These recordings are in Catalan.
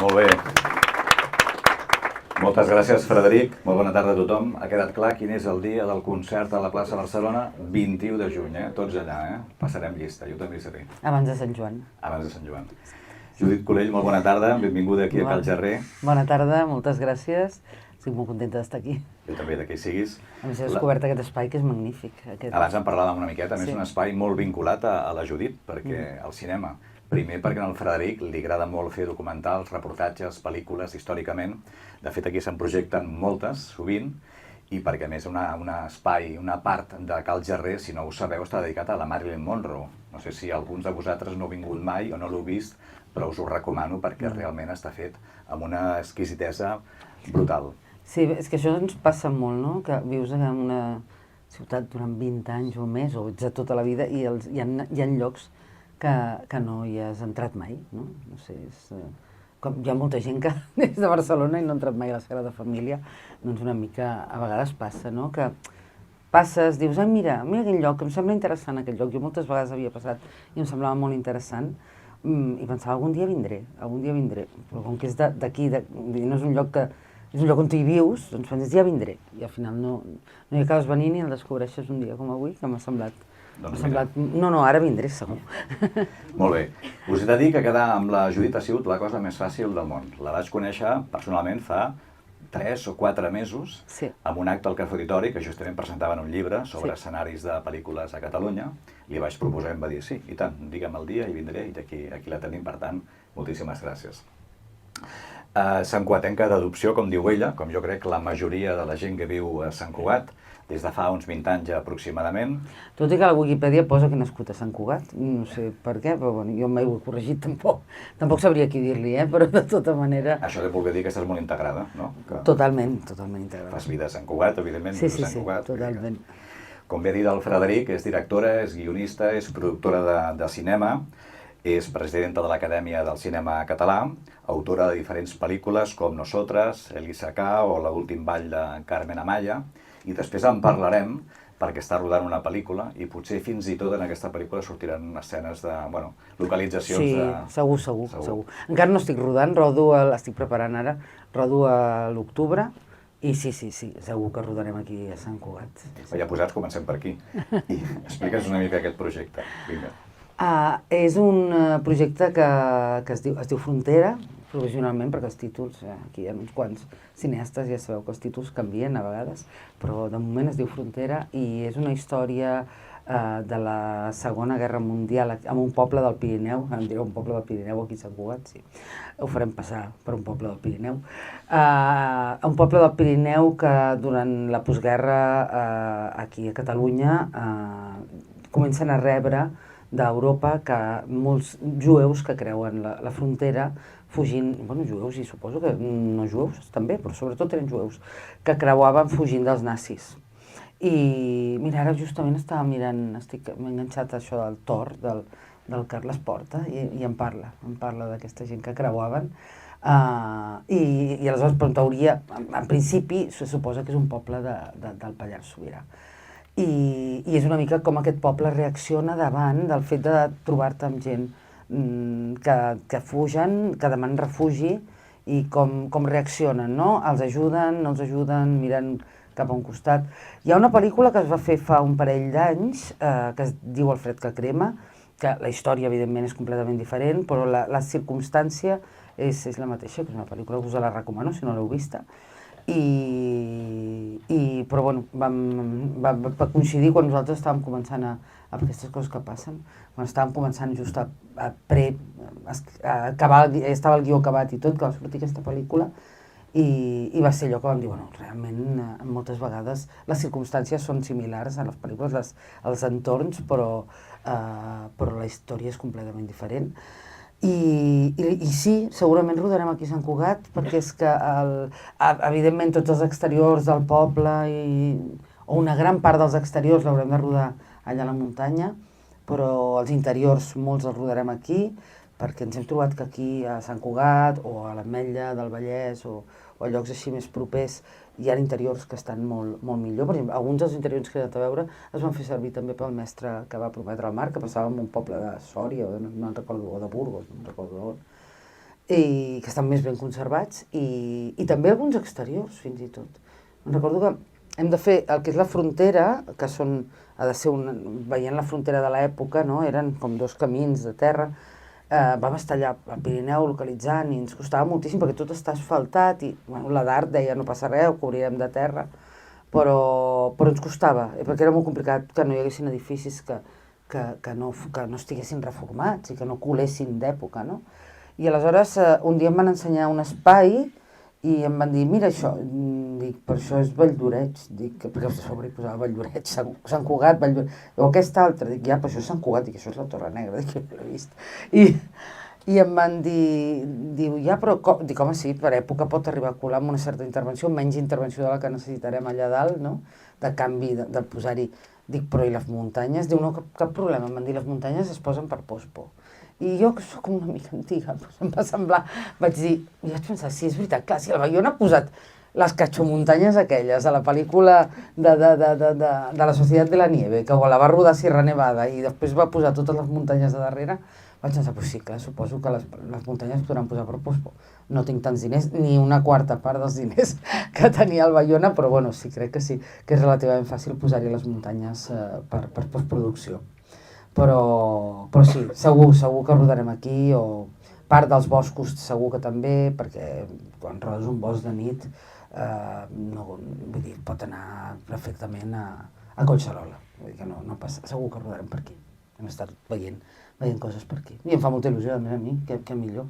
Molt bé. Moltes gràcies, Frederic. Molt bona tarda a tothom. Ha quedat clar quin és el dia del concert a la plaça Barcelona, 21 de juny, Tots allà, Passarem llista, jo també hi seré. Abans de Sant Joan. Abans de Sant Joan. Judit Colell, molt bona tarda, benvinguda aquí a Cal Gerrer. Bona tarda, moltes gràcies. Estic molt contenta d'estar aquí. Jo també, que hi siguis. A més, he descobert aquest espai que és magnífic. Abans en parlàvem una miqueta, a més un espai molt vinculat a la Judit, perquè al cinema. Primer perquè al Frederic li agrada molt fer documentals, reportatges, pel·lícules, històricament. De fet, aquí se'n projecten moltes, sovint, i perquè a més un espai, una part de Cal Gerrer, si no ho sabeu, està dedicat a la Marilyn Monroe. No sé si alguns de vosaltres no heu vingut mai o no l'heu vist, però us ho recomano perquè realment està fet amb una exquisitesa brutal. Sí, és que això ens passa molt, no? Que vius en una ciutat durant 20 anys o més, o ets de tota la vida, i hi ha llocs que no hi has entrat mai, no? No sé, hi ha molta gent que és de Barcelona i no ha entrat mai a la Sagrada Família, doncs una mica a vegades passa, no? Que passes, dius, mira aquell lloc, em sembla interessant aquell lloc, jo moltes vegades havia passat i em semblava molt interessant, i pensava, algun dia vindré, però com que és d'aquí, no és un lloc que és un lloc on tu hi vius, doncs penses, ja vindré, i al final no hi acabes venint i el descobreixes un dia com avui, que m'ha semblat, no, ara vindré segur. Molt bé. Us he de dir que quedar amb la Judit ha sigut la cosa més fàcil del món. La vaig conèixer personalment fa 3 o 4 mesos, amb un acte al Cafè Auditori, que justament presentaven un llibre sobre escenaris de pel·lícules a Catalunya. Li vaig proposar i em va dir, sí, i tant, digue'm el dia i vindré, i aquí la tenim, per tant, moltíssimes gràcies. Santcugatenca d'adopció, com diu ella, com jo crec la majoria de la gent que viu a Sant Cugat, des de fa uns 20 anys aproximadament. Tot i que a la Wikipedia posa que he nascut a Sant Cugat, no sé per què, però bueno, jo mai ho he corregit tampoc. Tampoc sabria qui dir-li, però de tota manera... Això de voler dir que estàs molt integrada, no? Totalment integrada. Fas vida a Sant Cugat, evidentment, sí, totalment. Com bé ha dit el Frederic, és directora, és guionista, és productora de cinema, és presidenta de l'Acadèmia del Cinema Català, autora de diferents pel·lícules com Nosotras, Elisa K o L'últim ball de Carmen Amaya, i després en parlarem perquè està rodant una pel·lícula i potser fins i tot en aquesta pel·lícula sortiran escenes de, localitzacions de... Sí, segur. Encara no estic rodant, l'estic preparant ara, rodo a l'octubre i sí, segur que rodarem aquí a Sant Cugat. Ja posats, comencem per aquí. I explica'ns una mica aquest projecte. Vinga. És un projecte que es diu Frontera, provisionalment, perquè els títols, aquí hi ha uns quants cineastes, ja sabeu que els títols canvien a vegades, però de moment es diu Frontera i és una història de la Segona Guerra Mundial en un poble del Pirineu, em diré un poble del Pirineu aquí a Sant Cugat, sí, ho farem passar per un poble del Pirineu. Un poble del Pirineu que durant la postguerra aquí a Catalunya comencen a rebre d'Europa que molts jueus que creuen la frontera fugint, jueus i suposo que no jueus també, però sobretot eren jueus, que creuaven fugint dels nazis. I mira, ara justament estava mirant, m'he enganxat a això del Tor, del Carles Porta, i em parla d'aquesta gent que creuaven. I aleshores, però en teoria, en principi, se suposa que és un poble del Pallars Sobirà. I és una mica com aquest poble reacciona davant del fet de trobar-te amb gent que fugen, que demanen refugi i com reaccionen, no? Els ajuden, no els ajuden, miren cap a un costat. Hi ha una pel·lícula que es va fer fa un parell d'anys que es diu El fred que crema, que la història evidentment és completament diferent, però la circumstància és la mateixa, que és una pel·lícula que us la recomano si no l'heu vista. Però bueno, va coincidir quan nosaltres estàvem començant a aquestes coses que passen, quan estàvem començant just a acabar, estava el guió acabat i tot, que va sortir aquesta pel·lícula, i va ser allò que vam dir, realment moltes vegades les circumstàncies són similars a les pel·lícules, als entorns, però la història és completament diferent. I sí, segurament rodarem aquí a Sant Cugat, perquè és que, evidentment, tots els exteriors del poble, o una gran part dels exteriors l'haurem de rodar allà a la muntanya, però els interiors molts els rodarem aquí, perquè ens hem trobat que aquí a Sant Cugat, o a l'Ametlla del Vallès, o a llocs així més propers, hi ha interiors que estan molt millor. Per exemple, alguns dels interiors que he anat a veure es van fer servir també pel mestre que va prometre el mar, que passava en un poble de Sòria, o no recordo, o de Burgos, no recordo on. i que estan més ben conservats, i també alguns exteriors, fins i tot. Em recordo que hem de fer el que és la frontera, que ha de ser veient la frontera de l'època, no? Eren com 2 camins de terra. Vam estar allà al Pirineu localitzant i ens costava moltíssim perquè tot està asfaltat i la d'Art deia no passa res, ho cobrirem de terra, però ens costava, perquè era molt complicat que no hi haguessin edificis que no estiguessin reformats i que no colessin d'època, no? I aleshores un dia em van ensenyar un espai i em van dir, mira això, dic, per això és Valldoreix, dic, perquè a sobre hi posava Valldoreix, Sant Cugat, Valldoreix, o aquesta altra, dic, ja, però això és Sant Cugat, dic, això és la Torre Negra, dic, jo no l'he vist. I em van dir, diu, ja, però, dic, home, sí, per època pot arribar a colar amb una certa intervenció, menys intervenció de la que necessitarem allà dalt, no?, de canvi, de posar-hi, dic, però i les muntanyes? Diu, no, cap problema, em van dir, les muntanyes es posen per pospo. I jo, que soc una mica antiga, doncs em va semblar, vaig dir, i vaig pensar, sí, és veritat, clar, si el Bayona ha posat les cachomuntanyes aquelles a la pel·lícula de la Societat de la Nieve, que la va rodar a Sierra Nevada i després va posar totes les muntanyes de darrere, vaig pensar, pues sí, clar, suposo que les muntanyes es podran posar per pospo. No tinc tants diners, ni una quarta part dels diners que tenia el Bayona, però bueno, sí, crec que sí, que és relativament fàcil posar-hi les muntanyes per postproducció. Però sí, segur que rodarem aquí, o part dels boscos segur que també, perquè quan rodes un bosc de nit, vull dir, pot anar perfectament a Collserola, vull dir que no passa, segur que rodarem per aquí. Hem estat veient coses per aquí. I em fa molta il·lusió, a mi, que millor.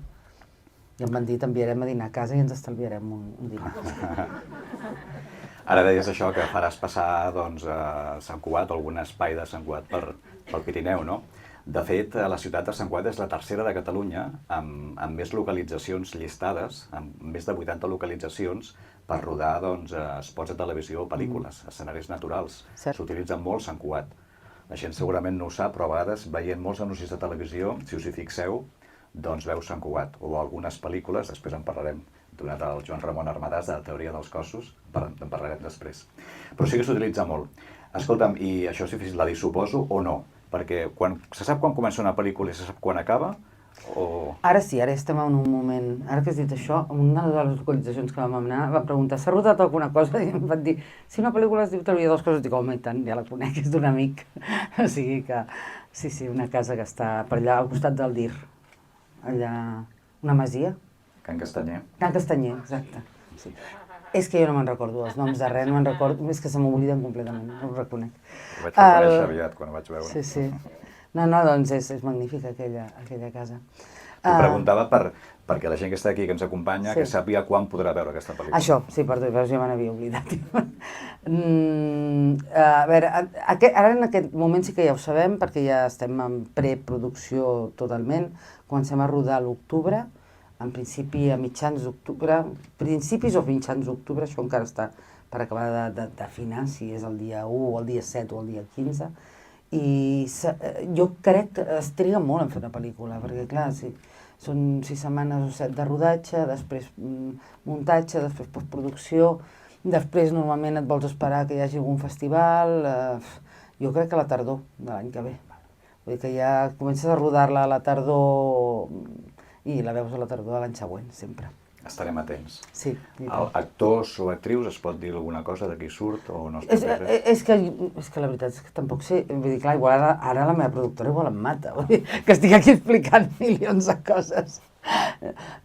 I em van dir, t'enviarem a dinar a casa i ens estalviarem un dinar. Ara deies això, que faràs passar doncs, a Sant Cugat, o algun espai de Sant Cugat pel Pirineu, no? De fet, la ciutat de Sant Cugat és la tercera de Catalunya amb més localitzacions llistades, amb més de 80 localitzacions per rodar doncs, espots de televisió o pel·lícules, escenaris naturals. S'utilitza molt Sant Cugat. La gent segurament no ho sap, però a vegades veient molts anuncis de televisió, si us hi fixeu, doncs veu Sant Cugat, o algunes pel·lícules, després en parlarem, donat al Joan Ramon Armadàs de la teoria dels cossos, en parlarem després. Però sí que s'utilitza molt. Escolta'm, i això és difícil de dir, suposo, o no? Perquè se sap quan comença una pel·lícula i se sap quan acaba? Ara sí, ara estem en un moment... Ara que has dit això, en una de les localitzacions que vam anar, vam preguntar, s'ha rodat alguna cosa? I em van dir, si una pel·lícula es diu Teoria dels cossos, dic, home, i tant, ja la conec, és d'un amic. O sigui que, sí, una casa que està per allà, al costat del DIR. Allà, una masia. Can Castanyer. Can Castanyer, exacte. Sí. És que jo no me'n recordo els noms de res, no me'n recordo, és que se m'obliden completament, no ho reconec. Ho vaig reconèixer aviat quan ho vaig veure. Sí. No, doncs és magnífica aquella casa. T'ho preguntava perquè la gent que està aquí, que ens acompanya, que sàpiga quan podrà veure aquesta pel·lícula. Això, sí, perdó, ja me n'havia oblidat. A veure, ara en aquest moment sí que ja ho sabem, perquè ja estem en preproducció totalment, comencem a rodar a l'octubre, en principi a mitjans d'octubre, principis o mitjans d'octubre, això encara està per acabar d'afinar, si és el dia 1 o el dia 7 o el dia 15, i jo crec que es triga molt en fer una pel·lícula, perquè clar, són 6 setmanes o 7 de rodatge, després muntatge, després postproducció, després normalment et vols esperar que hi hagi algun festival, jo crec que a la tardor de l'any que ve. Vull dir que ja comences a rodar-la a la tardor i la veus a la tardor de l'any següent, sempre. Estarem atents. Sí. Actors o actrius, es pot dir alguna cosa de qui surt o no es pot dir res? És que la veritat és que tampoc sé, vull dir, clar, igual ara la meva productora igual em mata, vull dir, que estic aquí explicant milions de coses.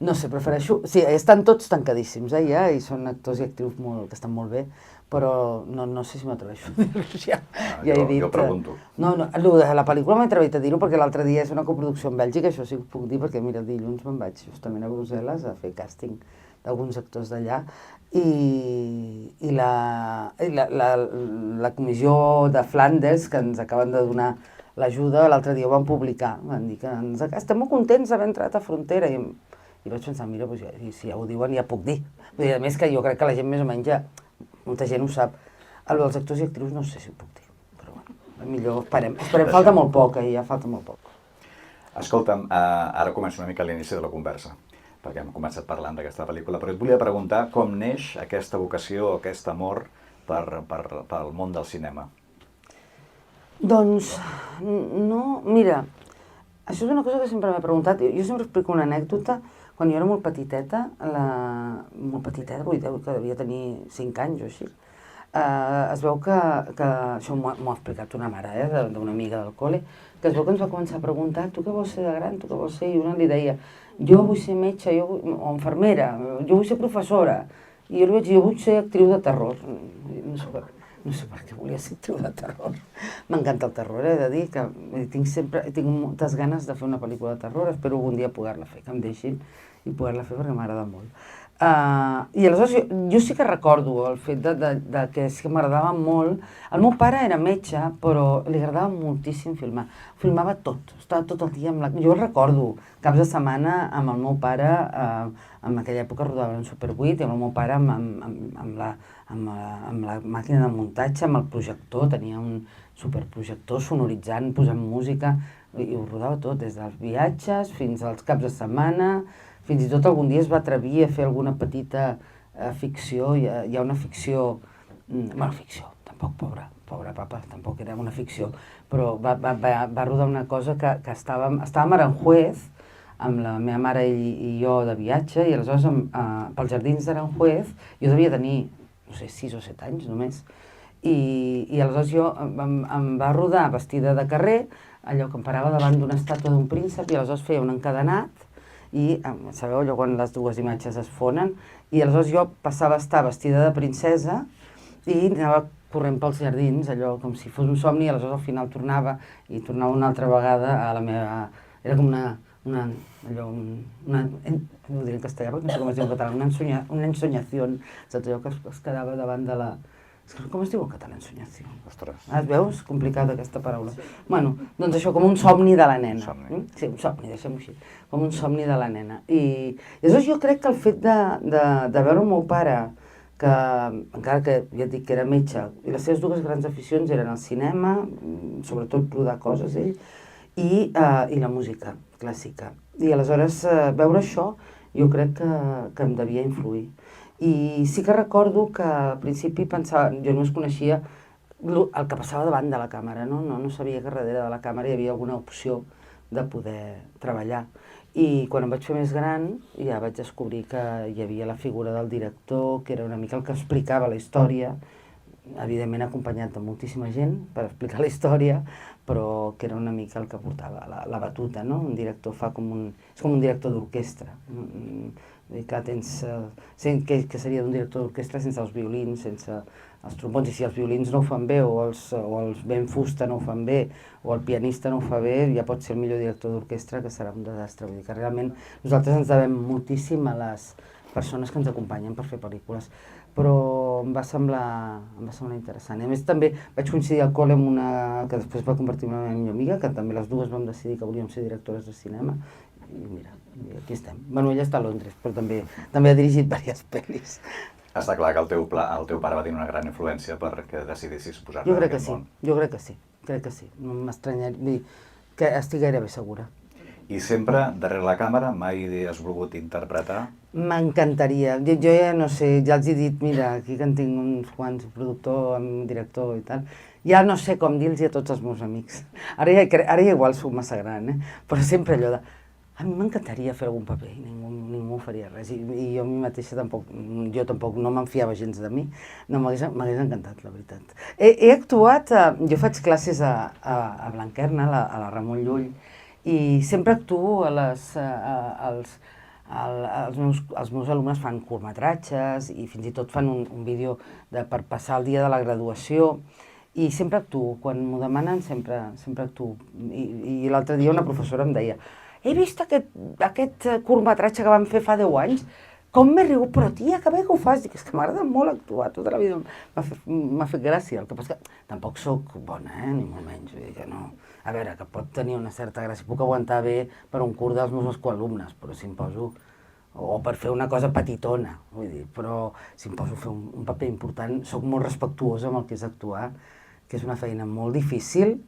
No sé, prefereixo... Sí, estan tots tancadíssims, ja, i són actors i actrius que estan molt bé, però no sé si m'atreveixo a dir-ho, ja he dit... Jo pregunto. No, la pel·lícula m'he atrevit a dir-ho perquè l'altre dia és una coproducció en Bèlgica, això sí que ho puc dir, perquè mira, el dilluns me'n vaig justament a Brussel·les a fer càsting d'alguns actors d'allà, i la comissió de Flandes, que ens acaben de donar l'ajuda, l'altre dia ho van publicar, van dir que estem molt contents d'haver entrat a Frontera, i vaig pensar, mira, si ja ho diuen ja puc dir. Vull dir, a més que jo crec que la gent més o menys ja, molta gent ho sap. El dels actors i actrius no sé si ho puc dir, però bueno, millor esperem, falta molt poc, ja falta molt poc. Escolta'm, ara comença una mica l'inici de la conversa, perquè hem començat parlant d'aquesta pel·lícula, però et volia preguntar com neix aquesta vocació, aquest amor pel món del cinema. Doncs, no, mira, això és una cosa que sempre m'he preguntat. Jo sempre explico una anècdota. quan jo era molt petiteta, molt petiteta, vull dir que devia tenir 5 anys o així, es veu que això m'ho ha explicat una mare, d'una amiga del col·le, que es veu que ens va començar a preguntar, tu què vols ser de gran, tu què vols ser? I una li deia, jo vull ser metge, o infermera, jo vull ser professora. I jo li vaig dir, jo vull ser actriu de terror. No sé per què volia ser actriu de terror. M'encanta el terror, he de dir que tinc moltes ganes de fer una pel·lícula de terror, espero algun dia poder-la fer, que em deixin i poder-la fer perquè m'agrada molt. I aleshores jo sí que recordo el fet de que sí que m'agradava molt. El meu pare era metge, però li agradava moltíssim filmar. Filmava tot, estava tot el dia amb Jo recordo caps de setmana amb el meu pare, en aquella època rodaven Super 8, i amb el meu pare amb la màquina de muntatge, amb el projector, tenia un superprojector sonoritzant, posant música, i ho rodava tot, des dels viatges fins als caps de setmana. Fins i tot algun dia es va atrevir a fer alguna petita ficció, hi ha una ficció, bueno, ficció, tampoc, pobre papa, tampoc era una ficció, però va rodar una cosa que estàvem a Aranjuez, amb la meva mare i jo de viatge, i aleshores pels jardins d'Aranjuez jo devia tenir, no sé, 6 o 7 anys només, i aleshores jo em va rodar vestida de carrer, allò que em parava davant d'una estàtua d'un príncep, i aleshores feia un encadenat, i sabeu allò quan les dues imatges es fonen, i aleshores jo passava a estar vestida de princesa i anava corrent pels jardins, allò com si fos un somni, i aleshores al final tornava una altra vegada a la meva... Era com ho diré en castellà perquè no sé com es diu en català, una ensoñación, saps allò que es quedava davant de la... Com es diu en català, ensoñació? Ostres. Es veu? És complicada aquesta paraula. Bueno, doncs això, com un somni de la nena. Sí, un somni, deixem-ho així. Com un somni de la nena. I llavors jo crec que el fet de veure el meu pare, que encara que ja et dic que era metge, i les seves dues grans aficions eren el cinema, sobretot rodar coses ell, i la música clàssica. I aleshores veure això jo crec que em devia influir. I sí que recordo que al principi pensava, jo només coneixia el que passava davant de la càmera, no sabia que darrere de la càmera hi havia alguna opció de poder treballar. I quan em vaig fer més gran ja vaig descobrir que hi havia la figura del director, que era una mica el que explicava la història, evidentment acompanyat de moltíssima gent per explicar la història, però que era una mica el que portava la batuta, no? Un director és com un director d'orquestra. Clar, que seria d'un director d'orquestra sense els violins, sense els trombons, i si els violins no ho fan bé, o els vent fusta no ho fan bé, o el pianista no ho fa bé, ja pot ser el millor director d'orquestra, que serà un desastre. Vull dir que realment nosaltres ens devem moltíssim a les persones que ens acompanyen per fer pel·lícules, però em va semblar interessant. A més, també vaig coincidir al col·le amb una que després va convertir en una millor amiga, que també les dues vam decidir que volíem ser directores de cinema, i mira, aquí estem. Bueno, ella està a Londres, però també ha dirigit diverses pel·lis. Està clar que el teu pare va tenir una gran influència perquè decidissis posar-te en aquest món. Jo crec que sí. No m'estranyaria, vull dir, que estic gairebé segura. I sempre, darrere la càmera, mai has volgut interpretar? M'encantaria. Jo ja no sé, ja els he dit, mira, aquí que en tinc uns quants, productor, director i tal, ja no sé com dir-los a tots els meus amics. Ara ja igual soc massa gran, però sempre allò de... A mi m'encantaria fer algun paper i ningú faria res. I jo a mi mateixa tampoc no me'n fiava gens de mi. No, m'hagués encantat, la veritat. He actuat, jo faig classes a Blanquerna, a la Ramon Llull, i sempre actuo els meus alumnes fan curtmetratges i fins i tot fan un vídeo per passar el dia de la graduació, i sempre actuo. Quan m'ho demanen sempre actuo. I l'altre dia una professora em deia: he vist aquest curtmetratge que vam fer fa 10 anys, com m'he rigut, però tia, que bé que ho fas. Dic, és que m'agrada molt actuar, tota la vida m'ha fet gràcia. El que passa que tampoc sóc bona, ni molt menys, vull dir que no. A veure, que pot tenir una certa gràcia, puc aguantar bé per un curt dels meus coalumnes, però si em poso, o per fer una cosa petitona, vull dir, però si em poso a fer un paper important, sóc molt respectuosa amb el que és actuar, que és una feina molt difícil,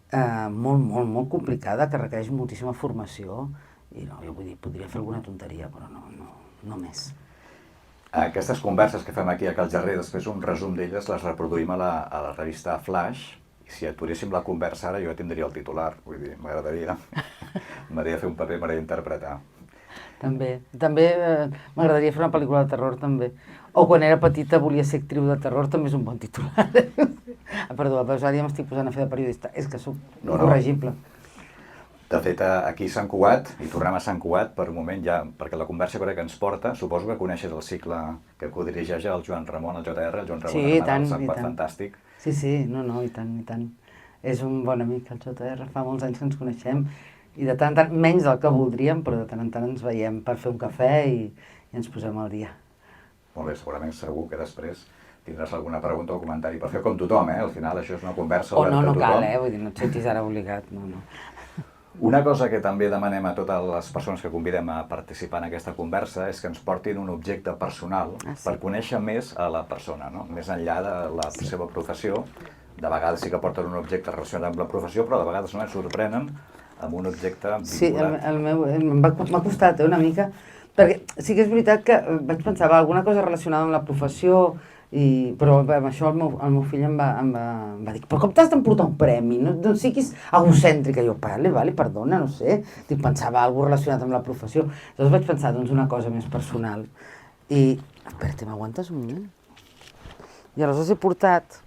molt complicada, que requereix moltíssima formació, i no, jo vull dir, podria fer alguna tonteria, però no més. Aquestes converses que fem aquí a Cal Jarrer, després un resum d'elles les reproduïm a la revista Flash, i si aturéssim la conversa ara jo ja tindria el titular, vull dir, m'agradaria fer un paper, m'agradaria interpretar. També m'agradaria fer una pel·lícula de terror, també. O quan era petita volia ser actriu de terror, també és un bon titular. Perdó, però ara ja m'estic posant a fer de periodista. És que sóc incorregible. De fet, aquí a Sant Cugat, i tornem a Sant Cugat per un moment ja, perquè la conversa que ens porta, suposo que coneixes el cicle que codirigeix el Joan Ramon, el JR, el Joan Ramon Armenal, el Sant Cugat Fantàstic. Sí, i tant, i tant. És un bon amic, el JR, fa molts anys que ens coneixem, i de tant en tant, menys del que voldríem, però de tant en tant ens veiem per fer un cafè i ens posem al dia. Molt bé, segurament segur que després tindràs alguna pregunta o comentari per fer com tothom, Al final això és una conversa oberta a tothom. No cal, vull dir, no et sentis ara obligat, no. Una cosa que també demanem a totes les persones que convidem a participar en aquesta conversa és que ens portin un objecte personal per conèixer més a la persona, no? Més enllà de la seva professió. De vegades sí que porten un objecte relacionat amb la professió, però de vegades no ens sorprenen amb un objecte vinculat. Sí, m'ha costat una mica, perquè sí que és veritat que vaig pensar alguna cosa relacionada amb la professió, però amb això el meu fill em va dir, però com t'has d'emportar un premi? No siguis egocèntrica. Jo, vale, perdona, no sé, pensava alguna cosa relacionat amb la professió. Llavors vaig pensar, una cosa més personal. I, espera, m'aguantes un moment? I aleshores he portat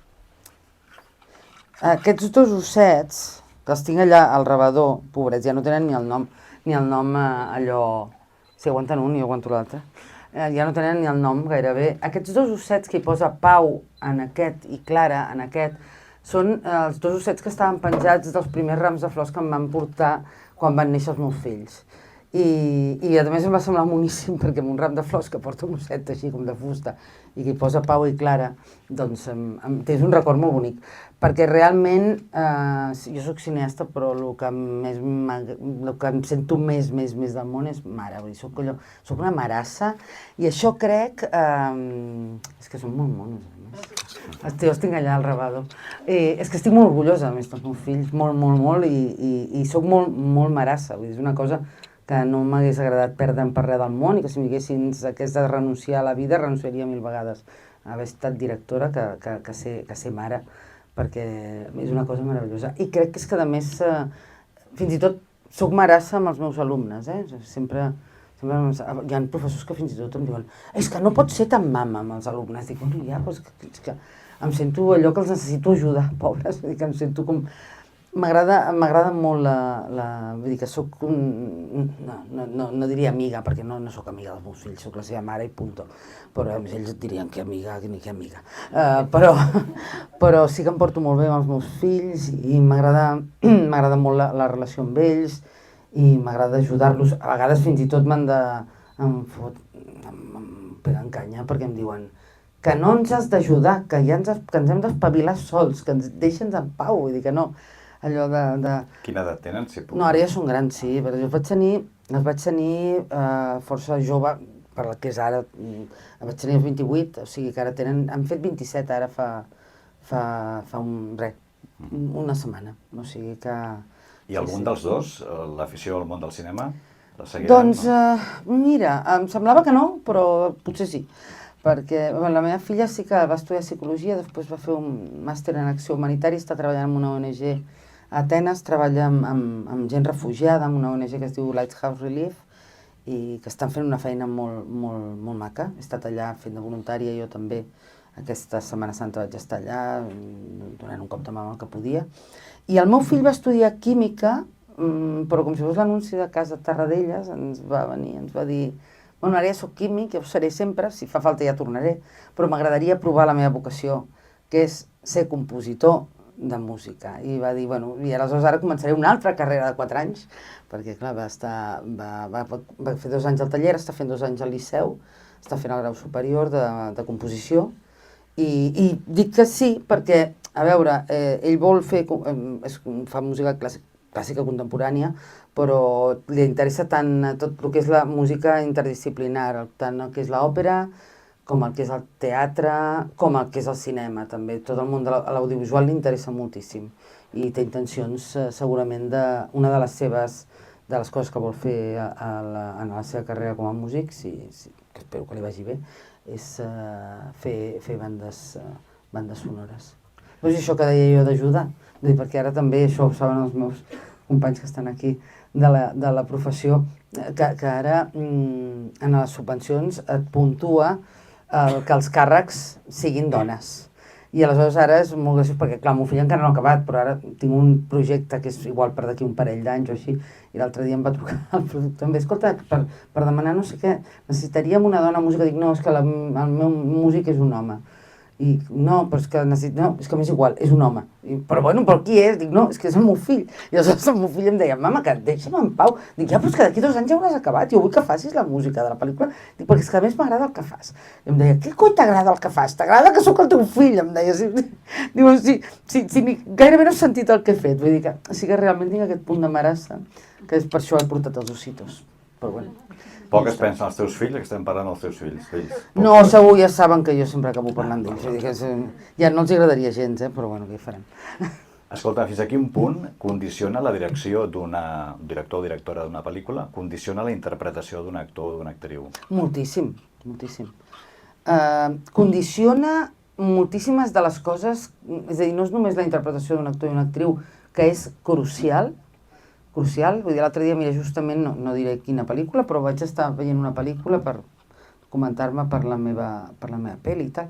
aquests dos ossets, que els tinc allà al rebedor, pobrets, ja no tenen ni el nom allò, si aguanten un i jo aguanto l'altre. Ja no tenen ni el nom gairebé. Aquests dos ossets que hi posa Pau en aquest i Clara en aquest són els dos ossets que estaven penjats dels primers rams de flors que em van portar quan van néixer els meus fills. I a més em va semblar moníssim perquè amb un ram de flors que porta un osset així com de fusta i que hi posa Pau i Clara, doncs és un record molt bonic. Perquè realment, jo soc cineasta, però el que em sento més del món és mare. Soc una marassa i això crec... És que són molt monos, a més. Els tinc allà al rebedor. És que estic molt orgullosa, a més, dels meus fills, molt, i soc molt marassa. És una cosa que no m'hagués agradat perdre'm per res del món i que si m'haguessin hagués de renunciar a la vida, renunciaria 1000 vegades a haver estat directora que ser mare, perquè és una cosa meravellosa. I crec que és que, a més, fins i tot soc marassa amb els meus alumnes, Sempre hi ha professors que fins i tot em diuen és que no pots ser tan mama amb els alumnes. Dic, bueno, ja, però és que em sento allò que els necessito ajudar, pobres, que em sento com... M'agrada molt vull dir que soc no diria amiga, perquè no soc amiga dels meus fills, soc la seva mare i punto. Però a més ells et dirien que amiga, ni que amiga. Però sí que em porto molt bé amb els meus fills i m'agrada molt la relació amb ells i m'agrada ajudar-los. A vegades fins i tot em peguen canya perquè em diuen que no ens has d'ajudar, que ens hem d'espavilar sols, que ens deixen en pau, vull dir que no. Allò de... Quina edat tenen, si puc? No, ara ja són grans, sí, però jo els vaig tenir força jove, per la que és ara, els vaig tenir els 28, o sigui que ara han fet 27 ara fa una setmana, o sigui que... I algun dels dos, l'afició al món del cinema, la seguiran? Doncs, mira, em semblava que no, però potser sí. Perquè la meva filla sí que va estudiar psicologia, després va fer un màster en acció humanitària, està treballant en una ONG a Atenes, treballa amb gent refugiada, amb una ONG que es diu Lighthouse Relief, i que estan fent una feina molt maca. He estat allà fent de voluntària, jo també aquesta Setmana Santa vaig estar allà, donant un cop de mà el que podia. I el meu fill va estudiar química, però com si fos l'anunci de Casa Tarradellas, ens va venir, ens va dir... Bueno, ara ja soc químic, ja ho seré sempre, si fa falta ja tornaré, però m'agradaria provar la meva vocació, que és ser compositor de música. I va dir, bueno, i aleshores ara començaré una altra carrera de 4 anys, perquè clar, va fer 2 anys al taller, està fent 2 anys al Liceu, està fent el grau superior de composició, i dic que sí, perquè, a veure, ell vol fer, fa música clàssica contemporània, però li interessa tant tot el que és la música interdisciplinar, tant el que és l'òpera, com el que és el teatre, com el que és el cinema, també. Tot el món de l'audiovisual li interessa moltíssim i té intencions, segurament, una de les coses que vol fer en la seva carrera com a músic, que espero que li vagi bé, és fer bandes sonores. Doncs això que deia jo d'ajudar, perquè ara també, això ho saben els meus companys que estan aquí, de la professió, que ara en les subvencions et puntua que els càrrecs siguin dones. I aleshores ara és molt graciós perquè, clar, el meu fill encara no ha acabat, però ara tinc un projecte que és igual per d'aquí un parell d'anys o així, i l'altre dia em va trucar el productor, em va dir, escolta, per demanar no sé què, necessitaríem una dona música. Dic, no, és que el meu músic és un home. I no, però és que no, és que m'és igual, és un home. Però bueno, però qui és? Dic, no, és que és el meu fill. I aleshores el meu fill em deia, mama, que deixa'm en pau. Dic, ja, però és que d'aquí 2 anys ja hauràs acabat, jo vull que facis la música de la pel·lícula. Dic, perquè és que a més m'agrada el que fas. I em deia, què coi t'agrada el que fas? T'agrada que sóc el teu fill? Em deia, diu, gairebé no he sentit el que he fet. Vull dir que sí que realment tinc aquest punt de marassa, que és per això he portat els ossitos. Però bueno. Poc es pensen els teus fills, que estem parlant dels teus fills. No, segur, ja saben que jo sempre acabo parlant d'ells. Ja no els agradaria gens, però bueno, què hi farem? Escolta, fins a quin punt condiciona la direcció d'un director o directora d'una pel·lícula, condiciona la interpretació d'un actor o d'una actriu? Moltíssim, moltíssim. Condiciona moltíssimes de les coses, és a dir, no és només la interpretació d'un actor i una actriu, que és crucial, vull dir, l'altre dia, mira, justament, no diré quina pel·lícula, però vaig estar veient una pel·lícula per comentar-me per la meva pel·li i tal,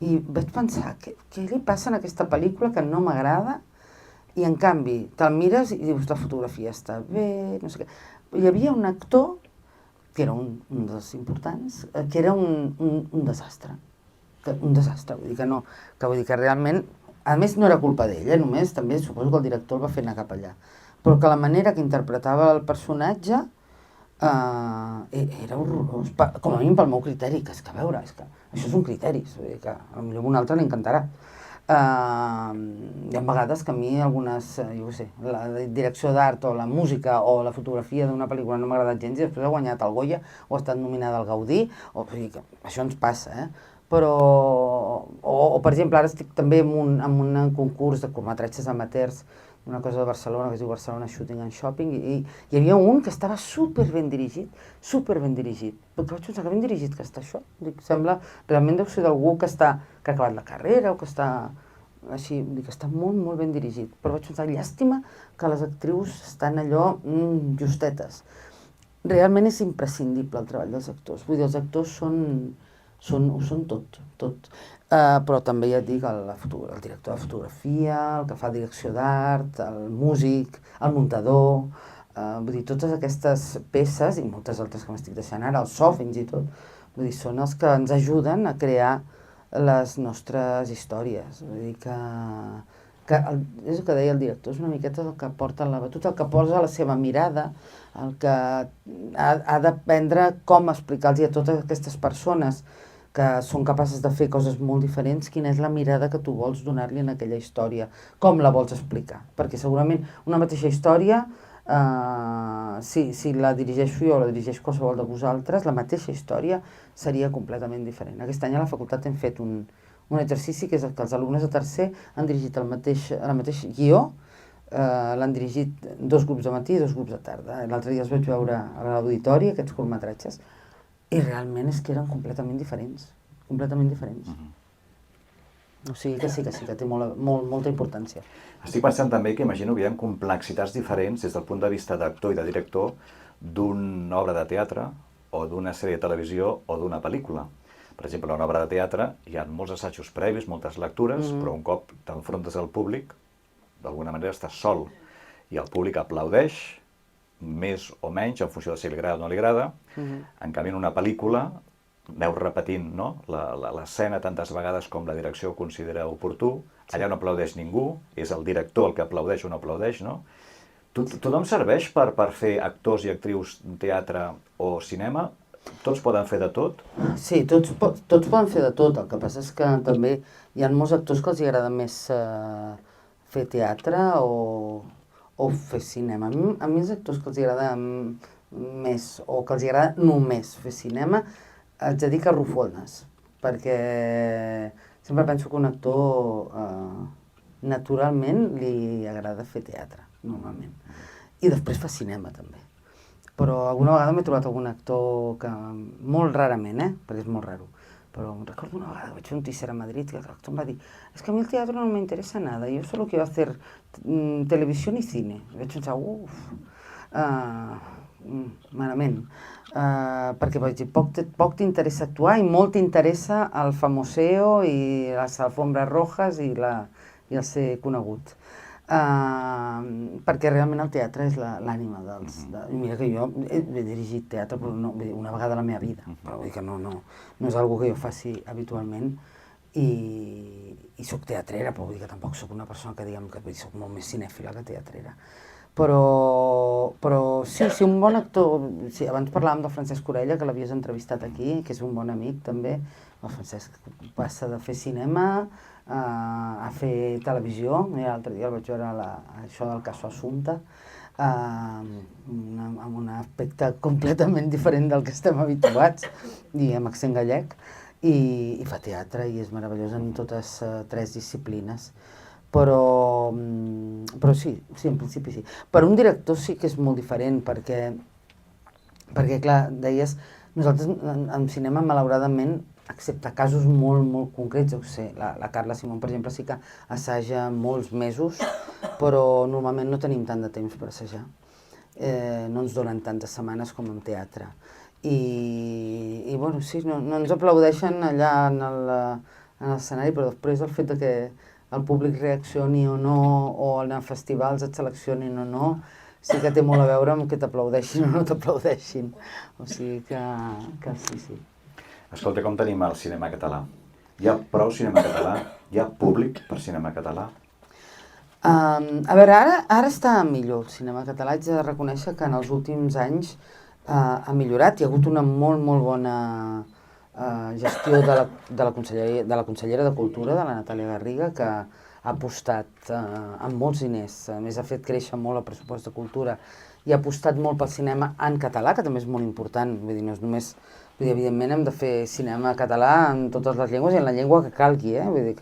i vaig pensar, què li passa en aquesta pel·lícula que no m'agrada? I en canvi, te'l mires i dius, la fotografia està bé, no sé què. Hi havia un actor, que era un dels importants, que era un desastre. Un desastre, vull dir que realment, a més no era culpa d'ell, només també suposo que el director el va fer anar cap allà. Però que la manera que interpretava el personatge era horrorós, com a mínim pel meu criteri, que és que a veure, això és un criteri, vull dir que potser a un altre li encantarà. Hi ha vegades que a mi algunes, jo què sé, la direcció d'art o la música o la fotografia d'una pel·lícula no m'ha agradat gens i després ha guanyat el Goya o ha estat nominada al Gaudí, o sigui que això ens passa, però, o per exemple, ara estic també en un concurs de curtmetratges amateurs, una cosa de Barcelona que es diu Barcelona Shooting and Shopping, i hi havia un que estava super ben dirigit, perquè vaig pensar que ben dirigit que està això, dic, sembla, realment deu ser d'algú que ha acabat la carrera o que està així, dic, està molt, molt ben dirigit, però vaig pensar, llàstima que les actrius estan allò justetes. Realment és imprescindible el treball dels actors, vull dir, els actors ho són tot. Però també ja et dic, el director de fotografia, el que fa direcció d'art, el músic, el muntador, vull dir, totes aquestes peces, i moltes altres que m'estic deixant ara, el so fins i tot, vull dir, són els que ens ajuden a crear les nostres històries. Vull dir que és el que deia el director, és una miqueta el que porta la batuta, el que posa la seva mirada, el que ha d'aprendre com explicar-los a totes aquestes persones que són capaces de fer coses molt diferents, quina és la mirada que tu vols donar-li en aquella història, com la vols explicar. Perquè segurament una mateixa història, si la dirigeixo jo o la dirigeix qualsevol de vosaltres, la mateixa història seria completament diferent. Aquest any a la facultat hem fet un exercici que és que els alumnes de tercer han dirigit el mateix guió, l'han dirigit 2 grups de matí i 2 grups de tarda. L'altre dia els vaig veure a l'auditori, aquests curtmetratges, i realment és que eren completament diferents. O sigui que sí, que té molta importància. Estic pensant també que imagino que hi ha complexitats diferents des del punt de vista d'actor i de director d'una obra de teatre o d'una sèrie de televisió o d'una pel·lícula. Per exemple, en una obra de teatre hi ha molts assajos previs, moltes lectures, però un cop t'enfrontes al públic, d'alguna manera estàs sol i el públic aplaudeix, més o menys, en funció de si li agrada o no li agrada. En canvi, en una pel·lícula, aneu repetint l'escena tantes vegades com la direcció ho considera oportú, allà no aplaudeix ningú, és el director el que aplaudeix o no aplaudeix, no? Tothom serveix per fer actors i actrius de teatre o cinema? Tots poden fer de tot? Sí, tots poden fer de tot, el que passa és que també hi ha molts actors que els agrada més fer teatre o fer cinema. A mi els actors que els agrada més o que els agrada només fer cinema, haig de dir que arrufo el nas, perquè sempre penso que un actor naturalment li agrada fer teatre, normalment. I després fa cinema també. Però alguna vegada m'he trobat algun actor que, molt rarament, perquè és molt raro, pero recuerdo una vegada, vaig fer un teaser a Madrid que el actor em va dir es que a mi el teatro no me interesa nada, yo solo quiero hacer televisión y cine. I vaig pensar, malament. Perquè poc t'interessa actuar i molt t'interessa el famoseo i les alfombres rojas i el ser conegut. Perquè realment el teatre és l'ànima dels... Mira que jo he dirigit teatre però una vegada a la meva vida, però vull dir que no és una que jo faci habitualment i soc teatrera, però vull dir que tampoc soc una persona que diguem que soc molt més cinèfila que teatrera. Però sí, un bon actor... Sí, abans parlàvem del Francesc Orella, que l'havies entrevistat aquí, que és un bon amic també. El Francesc passa de fer cinema a fer televisió. L'altre dia el vaig veure això del Caso Assumpta, amb un aspecte completament diferent del que estem habituats, i amb accent gallec, i fa teatre i és meravellós en totes tres disciplines. Però sí, en principi sí. Per un director sí que és molt diferent, perquè clar, deies, nosaltres en cinema, malauradament, excepte casos molt, molt concrets, la Carla Simón, per exemple, sí que assaja molts mesos, però normalment no tenim tant de temps per assajar. No ens donen tantes setmanes com en teatre. I bueno, sí, no ens aplaudeixen allà en l'escenari, però després el fet que el públic reaccioni o no, o en els festivals et seleccionin o no, sí que té molt a veure amb que t'aplaudeixin o no t'aplaudeixin. O sigui que sí. Escolta, com tenim el cinema català? Hi ha prou cinema català? Hi ha públic per cinema català? A veure, ara està millor el cinema català. Haig de reconèixer que en els últims anys ha millorat. Hi ha hagut una molt, molt bona gestió de la consellera de Cultura, de la Natàlia Garriga, que ha apostat amb molts diners. A més, ha fet créixer molt el pressupost de cultura i ha apostat molt pel cinema en català, que també és molt important. Vull dir, no és només... Vull dir, evidentment hem de fer cinema català en totes les llengües i en la llengua que calgui, Vull dir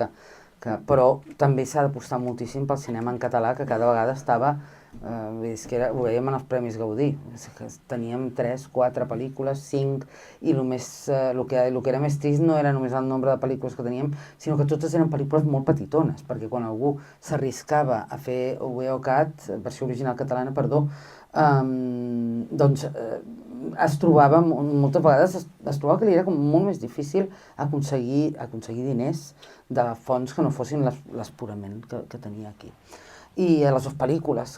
però també s'ha d'apostar moltíssim pel cinema en català, que cada vegada estava... ho veiem en els Premis Gaudí, que teníem 3, 4 pel·lícules, 5, i el que era més trist no era només el nombre de pel·lícules que teníem, sinó que totes eren pel·lícules molt petitones, perquè quan algú s'arriscava a fer OVO-CAT, versió original catalana, perdó, doncs es trobava, moltes vegades es trobava que li era com molt més difícil aconseguir diners de fonts que no fossin l'esporament que tenia aquí. I les dues pel·lícules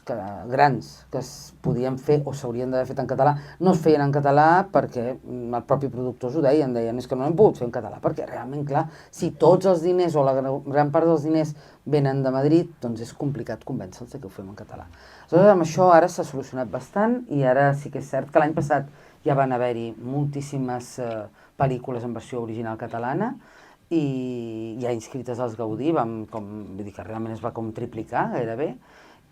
grans que es podien fer o s'haurien d'haver fet en català no es feien en català perquè els propis productors ho deien és que no hem pogut fer en català, perquè realment, clar, si tots els diners o la gran part dels diners venen de Madrid, doncs és complicat convèncer-los que ho fem en català. Aleshores, amb això ara s'ha solucionat bastant i ara sí que és cert que l'any passat ja van haver-hi moltíssimes pel·lícules en versió original catalana i ja inscrites als Gaudí, vull dir que realment es va com triplicar gairebé,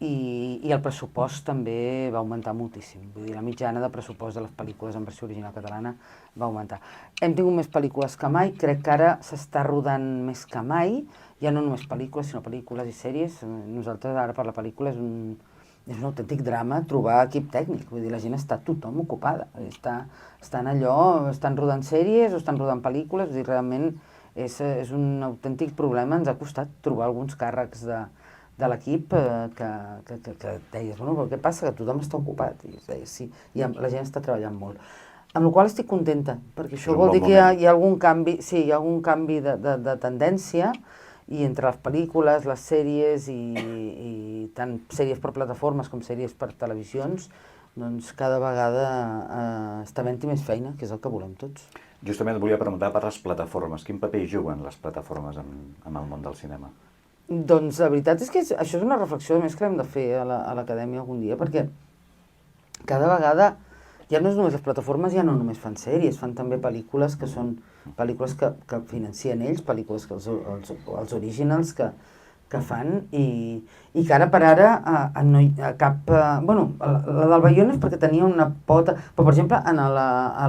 i el pressupost també va augmentar moltíssim. Vull dir, la mitjana de pressupost de les pel·lícules en versió original catalana va augmentar. Hem tingut més pel·lícules que mai, crec que ara s'està rodant més que mai, ja no només pel·lícules, sinó pel·lícules i sèries. Nosaltres ara per la pel·lícula és un autèntic drama trobar equip tècnic, vull dir, la gent està tothom ocupada, estan rodant sèries o estan rodant pel·lícules, vull dir, realment és un autèntic problema, ens ha costat trobar alguns càrrecs de l'equip que deies, bueno, però què passa? Que tothom està ocupat, i deies, sí, i la gent està treballant molt. Amb la qual cosa estic contenta, perquè això vol dir que hi ha algun canvi, sí, hi ha algun canvi de tendència, i entre les pel·lícules, les sèries i tant sèries per plataformes com sèries per televisions, doncs cada vegada està havent-hi més feina, que és el que volem tots. Justament et volia preguntar per les plataformes. Quin paper juguen les plataformes en el món del cinema? Doncs la veritat és que això és una reflexió més que hem de fer a l'acadèmia algun dia, perquè cada vegada ja no és només les plataformes, ja no només fan sèries, fan també pel·lícules que són pel·lícules que financien ells, pel·lícules que els originals que fan, i que ara per ara no hi ha cap... Bueno, la del Bayona és perquè tenia una pota... Però, per exemple, a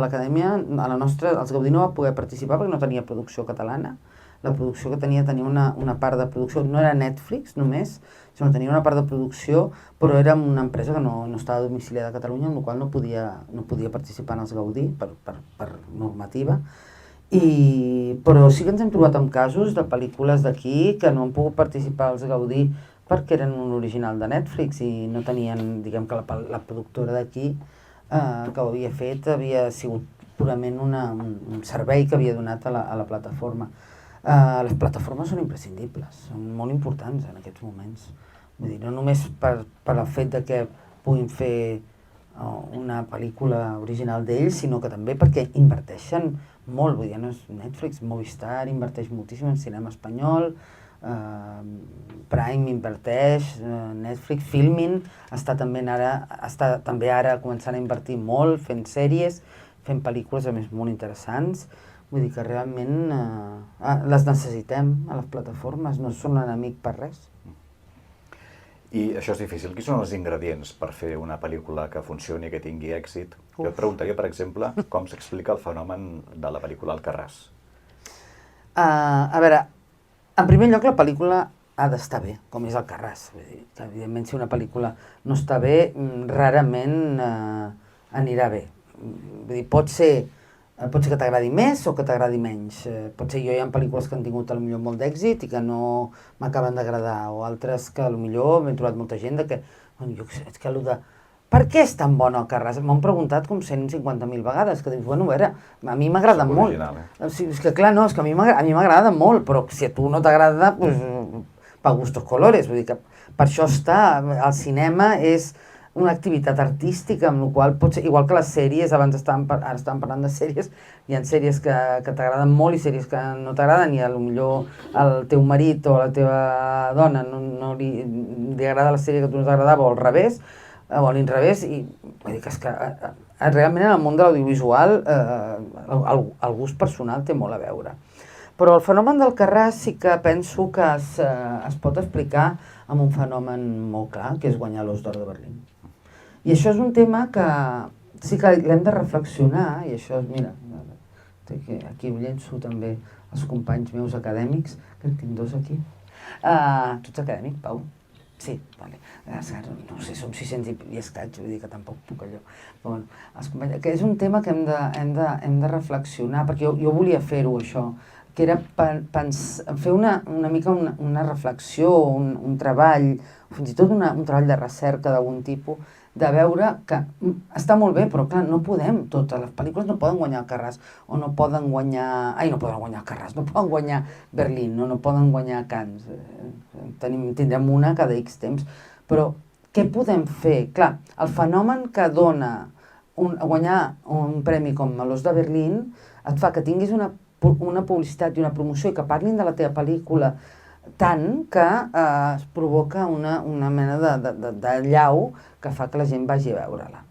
l'acadèmia, a la nostra, els Gaudí no va poder participar perquè no tenia producció catalana. La producció que tenia una part de producció, no era Netflix només, sinó que tenia una part de producció, però era una empresa que no estava domiciliada a Catalunya, amb la qual no podia participar en els Gaudí per normativa. Però sí que ens hem trobat amb casos de pel·lícules d'aquí que no han pogut participar als Gaudí perquè eren un original de Netflix i no tenien, diguem que la productora d'aquí que ho havia fet havia sigut purament un servei que havia donat a la plataforma. Les plataformes són imprescindibles, són molt importants en aquests moments. Vull dir, no només per el fet de que puguin fer una pel·lícula original d'ells, sinó que també perquè inverteixen molt, vull dir, no és Netflix, Movistar inverteix moltíssim en cinema espanyol, Prime inverteix, Netflix, Filmin està també ara començant a invertir molt, fent sèries, fent pel·lícules a més molt interessants. Vull dir que realment les necessitem a les plataformes, no són l'enemic per res. I això és difícil. Quins són els ingredients per fer una pel·lícula que funcioni, que tingui èxit? Jo et preguntaria, per exemple, com s'explica el fenomen de la pel·lícula Alcarràs. A veure, en primer lloc la pel·lícula ha d'estar bé, com és Alcarràs. Vull dir que, evidentment, si una pel·lícula no està bé, rarament anirà bé. Vull dir, pot ser que t'agradi més o que t'agradi menys. Potser hi ha pel·lícules que han tingut potser molt d'èxit i que no m'acaben d'agradar, o altres que potser m'he trobat molta gent que, jo què sé, és que allò de per què és tan bona Alcarràs? M'ho han preguntat com 150.000 vegades, que dius, bueno, a veure, a mi m'agrada molt. És que clar, no, és que a mi m'agrada molt, però si a tu no t'agrada, doncs, pa gustos colores. Vull dir que per això el cinema és una activitat artística, amb la qual pot ser, igual que les sèries, ara estàvem parlant de sèries, hi ha sèries que t'agraden molt i sèries que no t'agraden, i potser al teu marit o a la teva dona no li agrada la sèrie que a tu no t'agradava, o al revés, o a l'inrevés, i vull dir que és que realment en el món de l'audiovisual el gust personal té molt a veure. Però el fenomen d'Alcarràs sí que penso que es pot explicar amb un fenomen molt clar, que és guanyar l'Os d'Or de Berlín. I això és un tema que sí que l'hem de reflexionar, i això, mira, aquí ho llenço també als companys meus acadèmics, que en tinc dos aquí. Tu ets acadèmic, Pau? Sí, vale. No sé, som 600 i escaig, vull dir que tampoc puc allò. Però bueno, els companys, que és un tema que hem de reflexionar, perquè jo volia fer-ho, això, que era fer una mica una reflexió, un treball, fins i tot un treball de recerca d'algun tipus, de veure que està molt bé, però clar, no podem, totes les pel·lícules no poden guanyar Alcarràs, o no poden guanyar... no poden guanyar Alcarràs, no poden guanyar Berlín, no poden guanyar Cannes. Tindrem una cada X temps, però què podem fer? Clar, el fenomen que dona guanyar un premi com l'Os de Berlín et fa que tinguis una publicitat i una promoció i que parlin de la teva pel·lícula tant que es provoca una mena de llau que fa que la gent vagi a veure-la.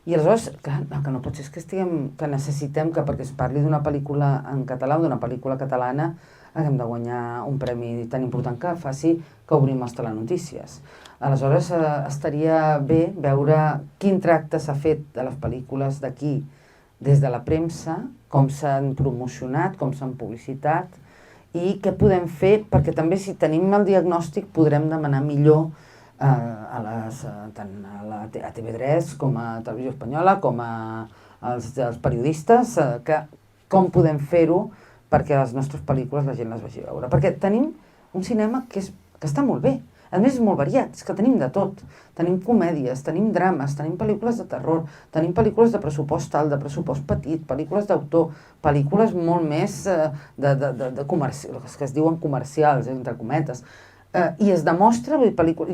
I aleshores, clar, el que no pot ser és que necessitem que perquè es parli d'una pel·lícula en català o d'una pel·lícula catalana haguem de guanyar un premi tan important que faci que obrim les telenotícies. Aleshores, estaria bé veure quin tracte s'ha fet de les pel·lícules d'aquí des de la premsa, com s'han promocionat, com s'han publicitat, i què podem fer, perquè també si tenim el diagnòstic podrem demanar millor tant a TV3 com a Televisió Espanyola, com als periodistes, com podem fer-ho perquè les nostres pel·lícules la gent les vagi a veure. Perquè tenim un cinema que està molt bé. A més, és molt variat, és que tenim de tot. Tenim comèdies, tenim drames, tenim pel·lícules de terror, tenim pel·lícules de pressupost alt, de pressupost petit, pel·lícules d'autor, pel·lícules molt més que es diuen comercials, entre cometes. I es demostra,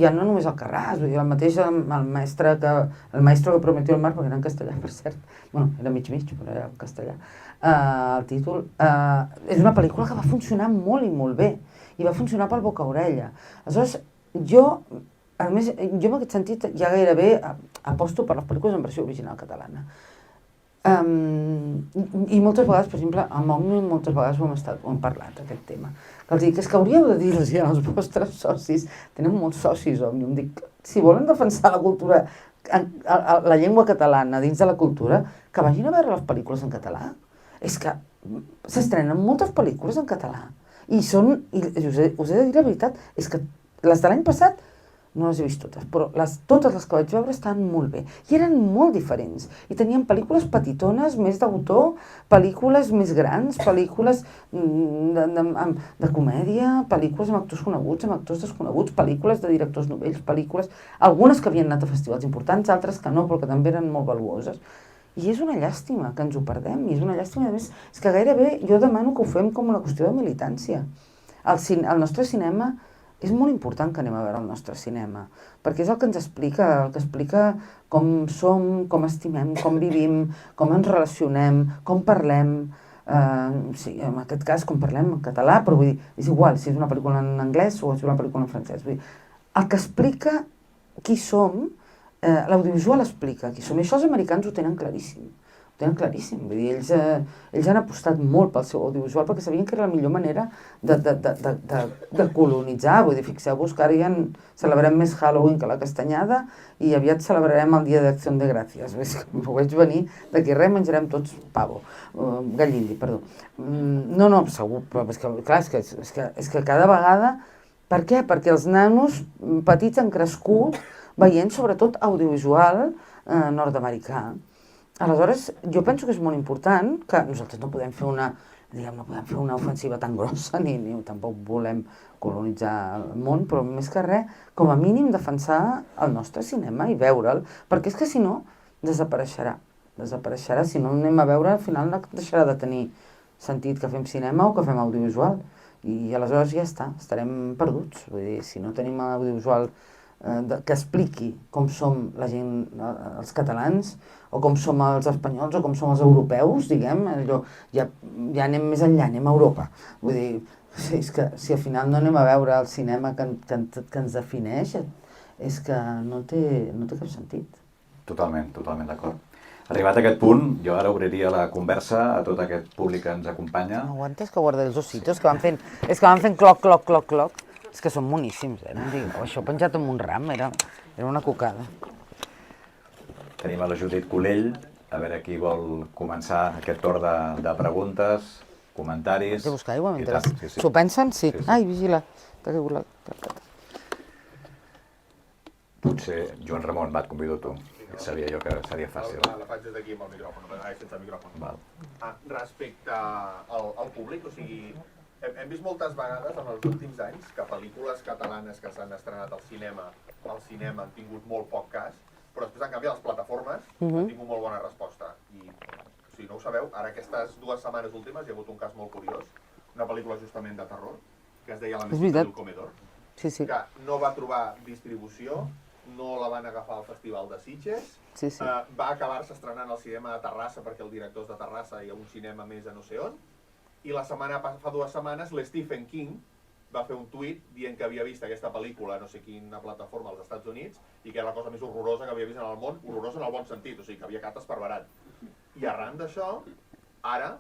ja no només Alcarràs, el mateix el maestro que prometió el mar, perquè era en castellà, per cert, bueno, era mig, però era en castellà, el títol, és una pel·lícula que va funcionar molt i molt bé, i va funcionar pel boca-orella. Aleshores, jo en aquest sentit ja gairebé aposto per les pel·lícules en versió original catalana. I moltes vegades, per exemple, amb Òmnium moltes vegades ho hem parlat, aquest tema. Que els dic, és que hauríeu de dir-los als vostres socis, tenen molts socis Òmnium, dic, si volen defensar la cultura, la llengua catalana dins de la cultura, que vagin a veure les pel·lícules en català. És que s'estrenen moltes pel·lícules en català. I us he de dir la veritat, és que les de l'any passat no les he vist totes, però totes les que vaig veure estaven molt bé. I eren molt diferents. I tenien pel·lícules petitones, més d'autor, pel·lícules més grans, pel·lícules de comèdia, pel·lícules amb actors coneguts, amb actors desconeguts, pel·lícules de directors novells, pel·lícules... Algunes que havien anat a festivals importants, altres que no, però que també eren molt valuoses. I és una llàstima que ens ho perdem, i és una llàstima, a més, és que gairebé jo demano que ho fem com una qüestió de militància. El nostre cinema, és molt important que anem a veure el nostre cinema, perquè és el que ens explica, com som, com estimem, com vivim, com ens relacionem, com parlem, sí, en aquest cas com parlem en català, però vull dir, és igual si és una pel·lícula en anglès o és una pel·lícula en francès. Vull dir, el que explica qui som, l'audiovisual explica qui som, i això els americans ho tenen claríssim. Vull dir, ells han apostat molt pel seu audiovisual perquè sabien que era la millor manera de colonitzar. Vull dir, fixeu-vos que ara ja celebrem més Halloween que la castanyada i aviat celebrarem el Dia d'Acció de Gràcies. Ho veig venir, d'aquí res menjarem tots pavo, gallindi, perdó. No, segur, però és que, clar, és que cada vegada... Per què? Perquè els nanos petits han crescut veient sobretot audiovisual nord-americà. Aleshores, jo penso que és molt important que nosaltres no podem fer una ofensiva tan grossa, ni tampoc volem colonitzar el món, però més que res, com a mínim defensar el nostre cinema i veure'l, perquè és que si no, desapareixerà. Si no anem a veure, al final deixarà de tenir sentit que fem cinema o que fem audiovisual. I aleshores ja està, estarem perduts. Vull dir, si no tenim l'audiovisual que expliqui com som la gent, els catalans, o com som els espanyols, o com som els europeus, diguem, ja anem més enllà, anem a Europa. Vull dir, és que si al final no anem a veure el cinema que ens defineix, és que no té cap sentit. Totalment d'acord. Arribat a aquest punt, jo ara obriria la conversa a tot aquest públic que ens acompanya. No aguantes que guardé els ositos, que van fent cloc, cloc, cloc, cloc. És que són moníssims, no em digueu. Això penjat en un ram, era una cocada. Tenim a la Judit Colell, a veure qui vol començar aquest torn de preguntes, comentaris... Has de buscar aigua mentre... S'ho pensen? Sí. Ai, vigila. Potser, Joan Ramon, va, et convido tu. Sabia jo que seria fàcil. La faig des d'aquí amb el micròfon, sense el micròfon. Respecte al públic, o sigui, hem vist moltes vegades en els últims anys que pel·lícules catalanes que s'han estrenat al cinema han tingut molt poc cas, però després, en canvi, a les plataformes han tingut molt bona resposta. I, si no ho sabeu, ara aquestes 2 setmanes últimes hi ha hagut un cas molt curiós, una pel·lícula justament de terror, que es deia La mesquita del comedor, que no va trobar distribució, no la van agafar al Festival de Sitges, va acabar-se estrenant al cinema de Terrassa perquè el director és de Terrassa i hi ha un cinema més a no sé on, i fa 2 setmanes l'Stephen King va fer un tuit dient que havia vist aquesta pel·lícula a no sé quina plataforma als Estats Units i que era la cosa més horrorosa que havia vist en el món, horrorosa en el bon sentit, o sigui que havia quedat esparverat. I arran d'això, ara,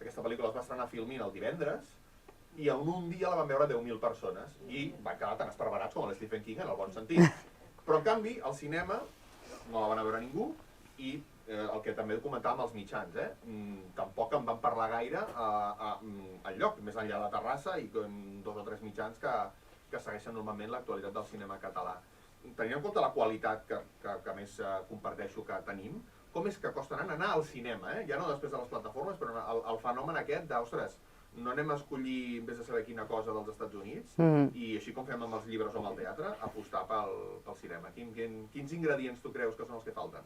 aquesta pel·lícula es va estrenar a Filmin el divendres i en un dia la van veure 10.000 persones i van quedar tan esparverats com l'Stephen King en el bon sentit. Però en canvi, al cinema no la van a veure ningú i el que també comentàvem als mitjans, tampoc en van parlar gaire enlloc, més enllà de Terrassa i 2 o 3 mitjans que segueixen normalment l'actualitat del cinema català. Tenint en compte la qualitat que més comparteixo que tenim, com és que costa anar al cinema, ja no després de les plataformes, però el fenomen aquest d'ostres, no anem a escollir, en vez de saber quina cosa dels Estats Units, i així com fem amb els llibres o amb el teatre, apostar pel cinema. Quins ingredients tu creus que són els que falten?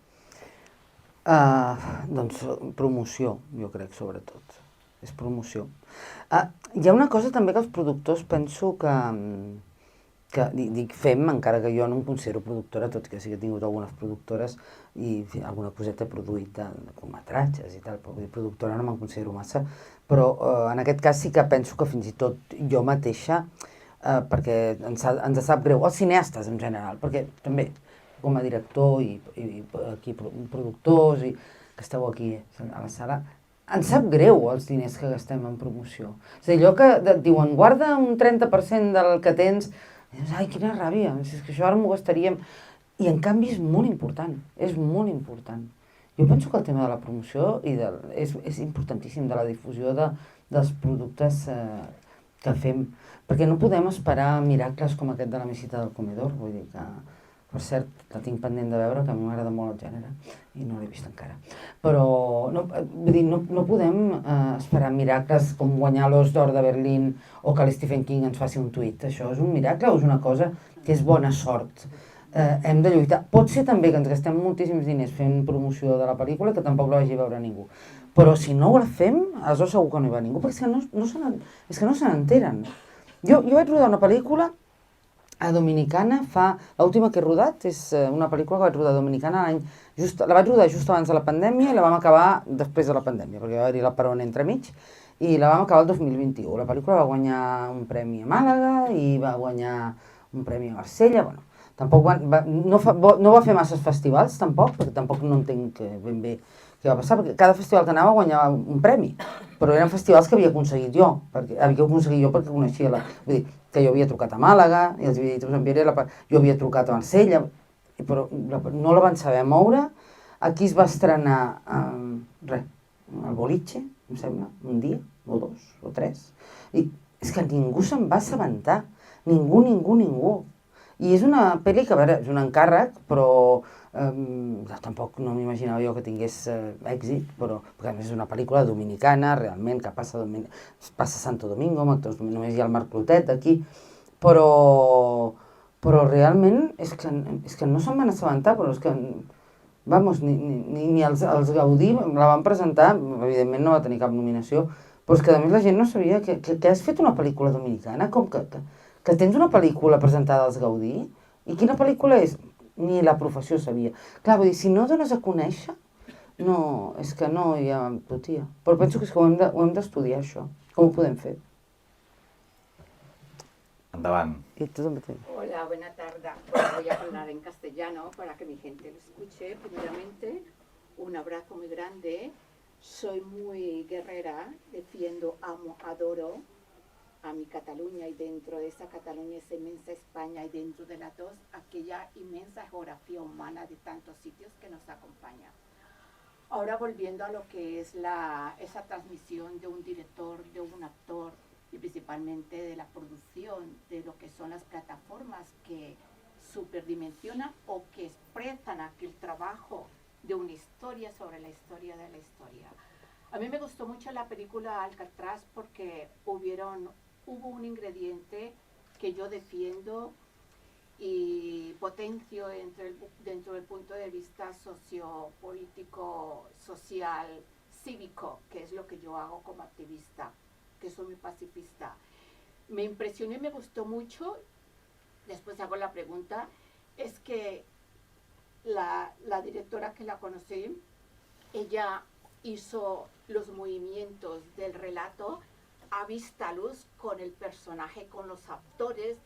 Doncs promoció, jo crec, sobretot. És promoció. Hi ha una cosa també que els productors penso que dic fem, encara que jo no em considero productora, tot i que sí que he tingut algunes productores i alguna coseta he produït de curtmetratges i tal, però productora no me'n considero massa, però en aquest cas sí que penso que fins i tot jo mateixa, perquè ens sap greu, els cineastes en general, perquè també com a director i aquí productors i que esteu aquí a la sala, ens sap greu els diners que gastem en promoció. És a dir, allò que et diuen, guarda un 30% del que tens, i dius, ai, quina ràbia, és que això ara m'ho gastaríem. I en canvi és molt important, és molt important. Jo penso que el tema de la promoció és importantíssim, de la difusió dels productes que fem, perquè no podem esperar miracles com aquest de la mesita del comedor, vull dir que, per cert, la tinc pendent de veure, que a mi m'agrada molt el gènere, i no l'he vist encara. Però no, vull dir, no podem esperar miracles com guanyar l'Os d'Or de Berlín o que l'Stephen King ens faci un tuit. Això és un miracle o és una cosa que és bona sort? Hem de lluitar. Pot ser també que ens gastem moltíssims diners fent promoció de la pel·lícula que tampoc la vagi a veure ningú. Però si no ho fem, aleshores segur que no hi va ningú, perquè és que no se n'enteren. Jo vaig rodar una pel·lícula a Dominicana l'última que he rodat és una pel·lícula que vaig rodar a Dominicana la vaig rodar just abans de la pandèmia i la vam acabar després de la pandèmia, perquè va haver-hi la Perona entremig, i la vam acabar el 2021. La pel·lícula va guanyar un premi a Màlaga i va guanyar un premi a Marsella, bueno, tampoc no va fer masses festivals, tampoc, perquè tampoc no entenc ben bé què va passar, perquè cada festival que anava guanyava un premi, però eren festivals que havia aconseguit jo, perquè coneixia vull dir, que jo havia trucat a Màlaga, i els havia dit, jo havia trucat a Marsella, però no la van saber moure. Aquí es va estrenar, al Boliche, em sembla, un dia, o dos, o tres, i és que ningú se'n va assabentar, ningú. I és una pel·li que, a veure, és un encàrrec, però tampoc no m'imaginava jo que tingués èxit, però perquè a més és una pel·lícula dominicana, realment, que passa a Santo Domingo, amb actors, només hi ha el Marc Clotet aquí, però realment és que no se'n van assabentar, però és que, vamos, ni els Gaudí la van presentar, evidentment no va tenir cap nominació, però és que a més la gent no sabia que has fet una pel·lícula dominicana, com que tens una pel·lícula presentada als Gaudí, i quina pel·lícula és? Ni la professió sabia. Clar, vull dir, si no dones a conèixer, no, és que no hi ha empatia. Però penso que ho hem d'estudiar, això. Com ho podem fer? Endavant. Hola, buena tarde. Bueno, voy a hablar en castellano para que mi gente lo escuche. Primeramente, un abrazo muy grande. Soy muy guerrera, defiendo, amo, adoro a mi Cataluña, y dentro de esa Cataluña, esa inmensa España, y dentro de las dos, aquella inmensa geografía humana de tantos sitios que nos acompaña. Ahora volviendo a lo que es esa transmisión de un director, de un actor, y principalmente de la producción, de lo que son las plataformas que superdimensionan o que expresan aquel trabajo de una historia sobre la historia de la historia. A mí me gustó mucho la película Alcatraz porque hubo un ingrediente que yo defiendo y potencio dentro del punto de vista sociopolítico, social, cívico, que es lo que yo hago como activista, que soy muy pacifista. Me impresionó y me gustó mucho, después hago la pregunta, es que la directora que la conocí, ella hizo los movimientos del relato a vista luz con el personaje, con los actores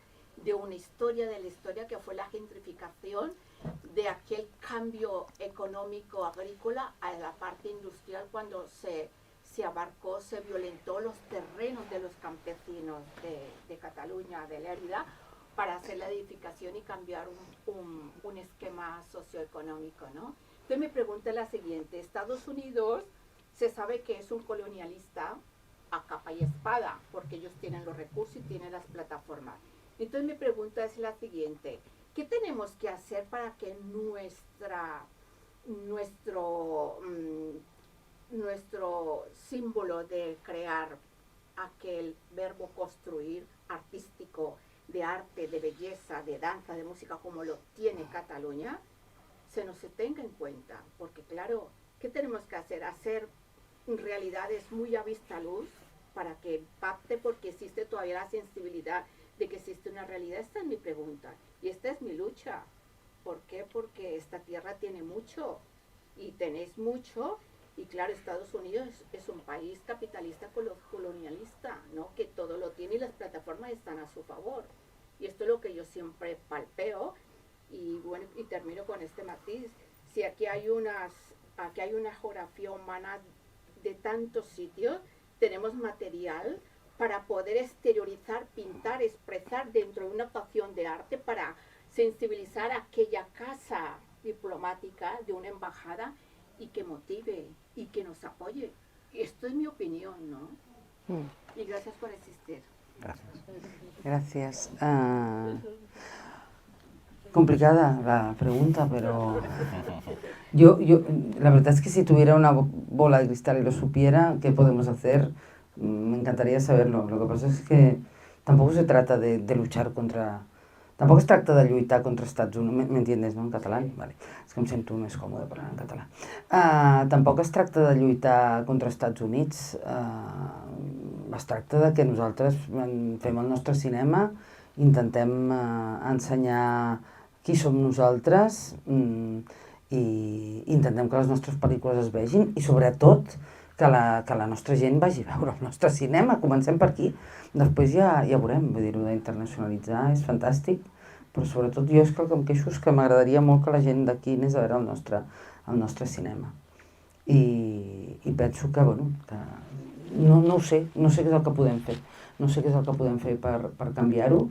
de una historia, de la historia que fue la gentrificación de aquel cambio económico agrícola a la parte industrial cuando se abarcó, se violentó los terrenos de los campesinos de Cataluña, de Lérida, para hacer la edificación y cambiar un esquema socioeconómico, ¿no? Entonces mi pregunta es la siguiente: Estados Unidos se sabe que es un colonialista a capa y espada, porque ellos tienen los recursos y tienen las plataformas. Entonces mi pregunta es la siguiente: ¿qué tenemos que hacer para que nuestro símbolo de crear, aquel verbo construir artístico, de arte, de belleza, de danza, de música, como lo tiene Cataluña, se nos tenga en cuenta? Porque claro, ¿qué tenemos que hacer? Hacer realidades muy a vista luz para que impacte, porque existe todavía la sensibilidad de que existe una realidad. Esta es mi pregunta y esta es mi lucha. ¿Por qué? Porque esta tierra tiene mucho y tenéis mucho, y claro, Estados Unidos es un país capitalista colonialista, ¿no? Que todo lo tiene y las plataformas están a su favor. Y esto es lo que yo siempre palpeo. Y bueno, y termino con este matiz. Si aquí hay una geografía humana de tantos sitios, tenemos material para poder exteriorizar, pintar, expresar dentro de una actuación de arte, para sensibilizar a aquella casa diplomática de una embajada y que motive y que nos apoye. Esto es mi opinión, ¿no? Y gracias por existir. Gràcies. Complicada la pregunta, pero la verdad es que si tuviera una bola de cristal y lo supiera, ¿qué podemos hacer? Me encantaría saberlo. Lo que pasa es que tampoco se trata de luchar contra... Tampoco es tracta de lluitar contra Estats Units, m'entiendes, no, en català? Vale. És que em sento més còmode parlant en català. Tampoc es tracta de lluitar contra Estats Units, es tracta de que nosaltres fem el nostre cinema, intentem ensenyar qui som nosaltres i intentem que les nostres pel·lícules es vegin i sobretot que la nostra gent vagi a veure el nostre cinema. Comencem per aquí, després ja veurem, vull dir-ho d'internacionalitzar és fantàstic, però sobretot jo és que el que em queixo és que m'agradaria molt que la gent d'aquí anés a veure el nostre cinema. I penso que, bueno, no ho sé, no sé què és el que podem fer, no sé què és el que podem fer per canviar-ho,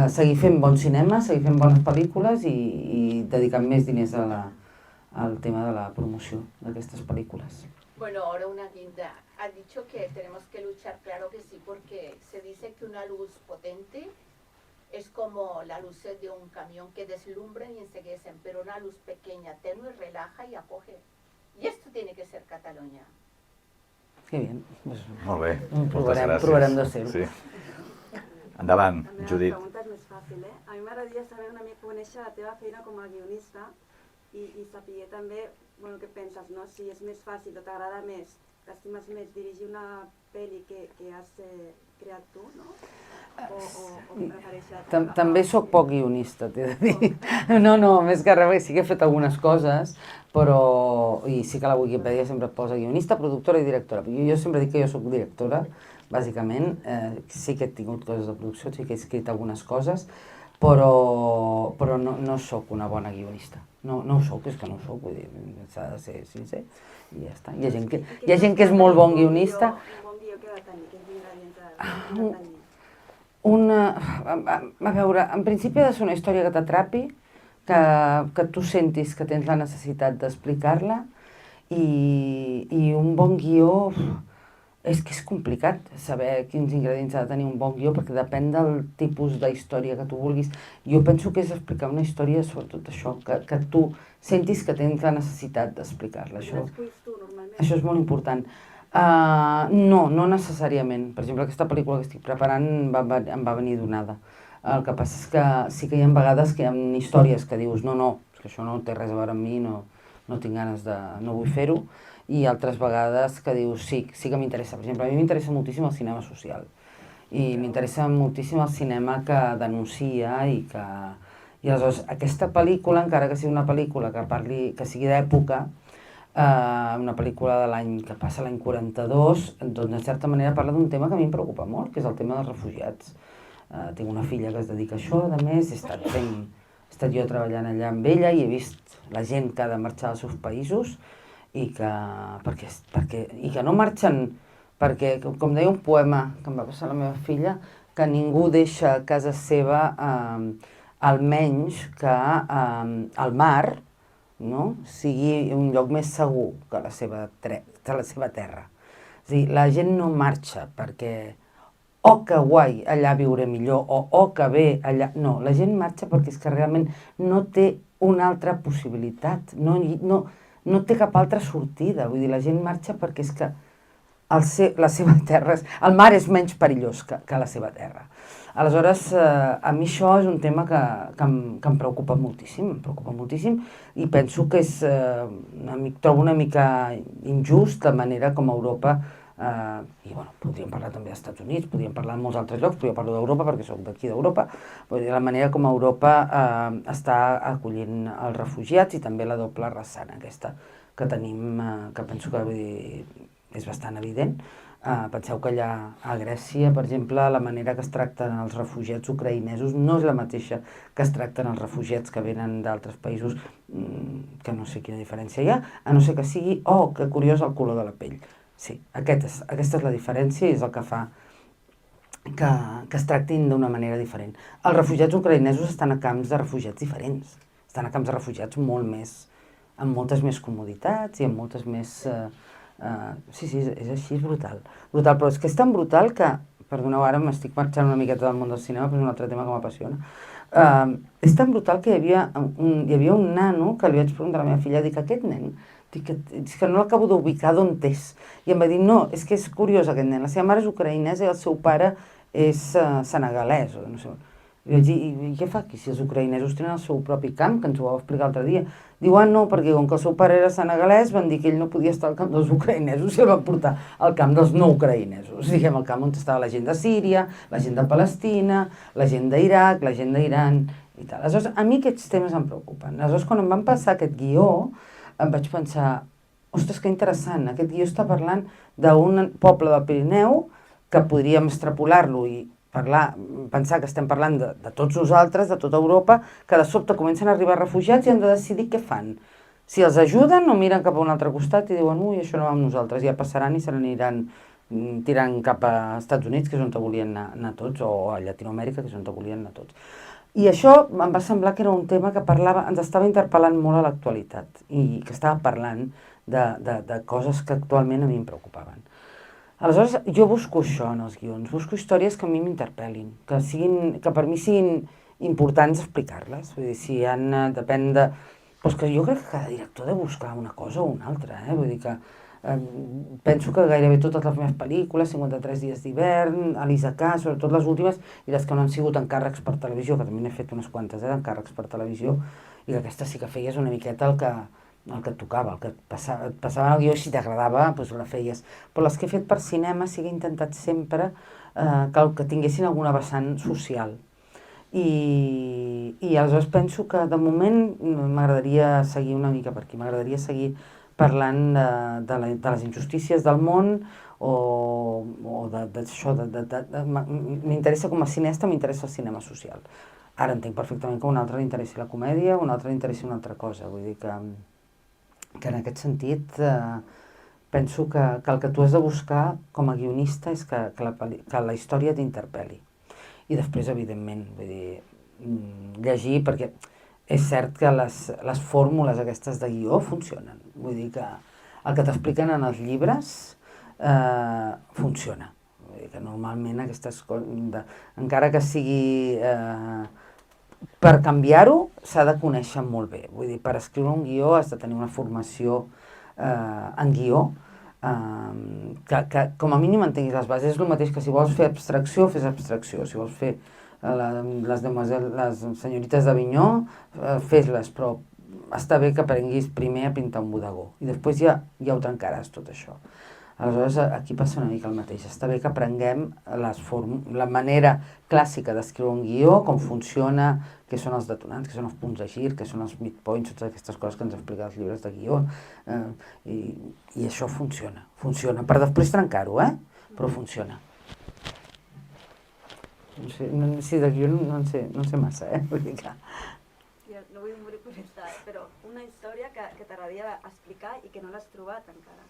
seguir fent bon cinema, seguir fent bones pel·lícules i dedicar més diners al tema de la promoció d'aquestes pel·lícules. Bueno, ahora una guinda. Ha dicho que tenemos que luchar, claro que sí, porque se dice que una luz potente es como la luz de un camión que deslumbran y enseguecen, pero una luz pequeña, tenue, relaja y acoge. Y esto tiene que ser Cataluña. Que bien. Pues, molt bé, moltes gràcies. Provarem de ser-ho. Sí. Endavant, Judit. La pregunta és més fàcil, eh? A mi m'agradaria saber una mica conèixer la teva feina com a guionista i saber també, bueno, què penses, no? Si és més fàcil o t'agrada més, t'estimes més dirigir una pel·li que has creat tu, no? O prefereixes... També sóc poc guionista, t'he de dir. No, més que res, sí que he fet algunes coses, però... I sí que a la Wikipedia sempre et posa guionista, productora i directora. Jo sempre dic que jo sóc directora, bàsicament. Sí que he tingut coses de producció, sí que he escrit algunes coses, però no sóc una bona guionista. No ho sóc, és que no ho sóc, vull dir, s'ha de ser sincer i ja està. Hi ha gent que és molt bon guionista. Un bon guió que ha de tenir, que és ingredients A veure, en principi ha de ser una història que t'atrapi, que tu sentis que tens la necessitat d'explicar-la i un bon guió... És que és complicat saber quins ingredients ha de tenir un bon guió perquè depèn del tipus d'història que tu vulguis. Jo penso que és explicar una història sobretot això, que tu sentis que tens la necessitat d'explicar-la. Això és molt important. No necessàriament. Per exemple, aquesta pel·lícula que estic preparant em va venir donada. El que passa és que sí que hi ha vegades que hi ha històries que dius no, és que això no té res a veure amb mi, no tinc ganes de... no vull fer-ho. I altres vegades que dius sí que m'interessa. Per exemple, a mi m'interessa moltíssim el cinema social i m'interessa moltíssim el cinema que denuncia i aleshores aquesta pel·lícula, encara que sigui una pel·lícula que sigui d'època, una pel·lícula de l'any que passa l'any 42, doncs de certa manera parla d'un tema que a mi em preocupa molt, que és el tema dels refugiats. Tinc una filla que es dedica a això, a més, he estat jo treballant allà amb ella i he vist la gent que ha de marxar als seus països i que no marxen perquè, com deia un poema que em va passar la meva filla, que ningú deixa a casa seva almenys que el mar sigui un lloc més segur que la seva terra. És a dir, la gent no marxa perquè que guai, allà viuré millor, que bé, allà... No, la gent marxa perquè és que realment no té una altra possibilitat, no té cap altra sortida. Vull dir, la gent marxa perquè és que la seva terra... El mar és menys perillós que la seva terra. Aleshores, a mi això és un tema que em preocupa moltíssim, i penso que trobo una mica injust la manera com Europa, i bueno, podríem parlar també dels Estats Units, podríem parlar de molts altres llocs, però jo parlo d'Europa perquè soc d'aquí d'Europa, la manera com Europa està acollint els refugiats i també la doble rassana aquesta que tenim, que penso que és bastant evident. Penseu que allà a Grècia, per exemple, la manera que es tracten els refugiats ucraïnesos no és la mateixa que es tracten els refugiats que venen d'altres països, que no sé quina diferència hi ha, a no ser que sigui, que curiós el color de la pell. Sí, aquesta és la diferència i és el que fa que es tractin d'una manera diferent. Els refugiats ucraïnesos estan a camps de refugiats diferents, estan a camps de refugiats amb moltes més comoditats i amb moltes més... Sí, és així, és brutal. Però és que és tan brutal que, perdoneu, ara m'estic marxant una miqueta del món del cinema, però és un altre tema que m'apassiona. És tan brutal que hi havia un nano que li vaig preguntar a la meva filla, dic, aquest nen, dic, és que no l'acabo d'ubicar d'on és. I em va dir, no, és que és curiós aquest nen, la seva mare és ucraïnesa i el seu pare és senegalès, o no sé. I vaig dir, i què fa aquí si els ucraïnesos tenen el seu propi camp, que ens ho vau explicar l'altre dia? Diu, no, perquè com que el seu pare era senegalès van dir que ell no podia estar al camp dels ucraïnesos i el van portar al camp dels no ucraïnesos. Diguem, al camp on estava la gent de Síria, la gent de Palestina, la gent d'Iraq, la gent d'Iran i tal. Aleshores, a mi aquests temes em preocupen. Aleshores, quan em van passar aquest guió, em vaig pensar, ostres, que interessant, aquest guió està parlant d'un poble del Pirineu que podríem extrapolar-lo i pensar que estem parlant de tots nosaltres, de tota Europa, que de sobte comencen a arribar refugiats i han de decidir què fan. Si els ajuden o miren cap a un altre costat i diuen, ui, això no va amb nosaltres, ja passaran i se n'aniran tirant cap a Estats Units, que és on volien anar tots, o a Llatinoamèrica, que és on volien anar tots. I això em va semblar que era un tema que ens estava interpel·lant molt a l'actualitat i que estava parlant de coses que actualment a mi em preocupaven. Aleshores, jo busco això en els guions, busco històries que a mi m'interpel·lin, que per mi siguin importants explicar-les. Vull dir, si depèn de... Però és que jo crec que cada director ha de buscar una cosa o una altra, Vull dir que penso que gairebé totes les meves pel·lícules, 53 dies d'hivern, Elisa K, sobretot les últimes, i les que no han sigut encàrrecs per televisió, que també n'he fet unes quantes, encàrrecs per televisió, i que aquesta sí que feies una miqueta el que et tocava, el que et passava en el guió, si t'agradava, doncs la feies. Però les que he fet per cinema sí que he intentat sempre que tinguessin alguna vessant social. I aleshores penso que de moment m'agradaria seguir una mica per aquí, m'agradaria seguir parlant de les injustícies del món o d'això, m'interessa com a cineasta, m'interessa el cinema social. Ara entenc perfectament que a un altre li interessi la comèdia, a un altre li interessi una altra cosa, vull dir que en aquest sentit penso que el que tu has de buscar com a guionista és que la història t'interpel·li. I després, evidentment, vull dir, llegir, perquè és cert que les fórmules aquestes de guió funcionen. Vull dir que el que t'expliquen en els llibres funciona. Vull dir que normalment aquestes coses, encara que sigui... Per canviar-ho s'ha de conèixer molt bé. Vull dir, per escriure un guió has de tenir una formació en guió que com a mínim entenguis les bases. És el mateix que si vols fer abstracció, fes abstracció. Si vols fer les senyorites d'Avinyó, fes-les, però està bé que aprenguis primer a pintar un bodegó i després ja ho trencaràs tot això. Aleshores, aquí passa una mica el mateix. Està bé que aprenguem la manera clàssica d'escriure un guió, com funciona, què són els detonants, què són els punts de gir, què són els midpoints, totes aquestes coses que ens expliquen els llibres de guió. I això funciona. Funciona. Per després trencar-ho, però funciona. Sí, de guió no en sé massa, vull dir que... No vull monopolitzar, però una història que t'agradaria explicar i que no l'has trobat encara.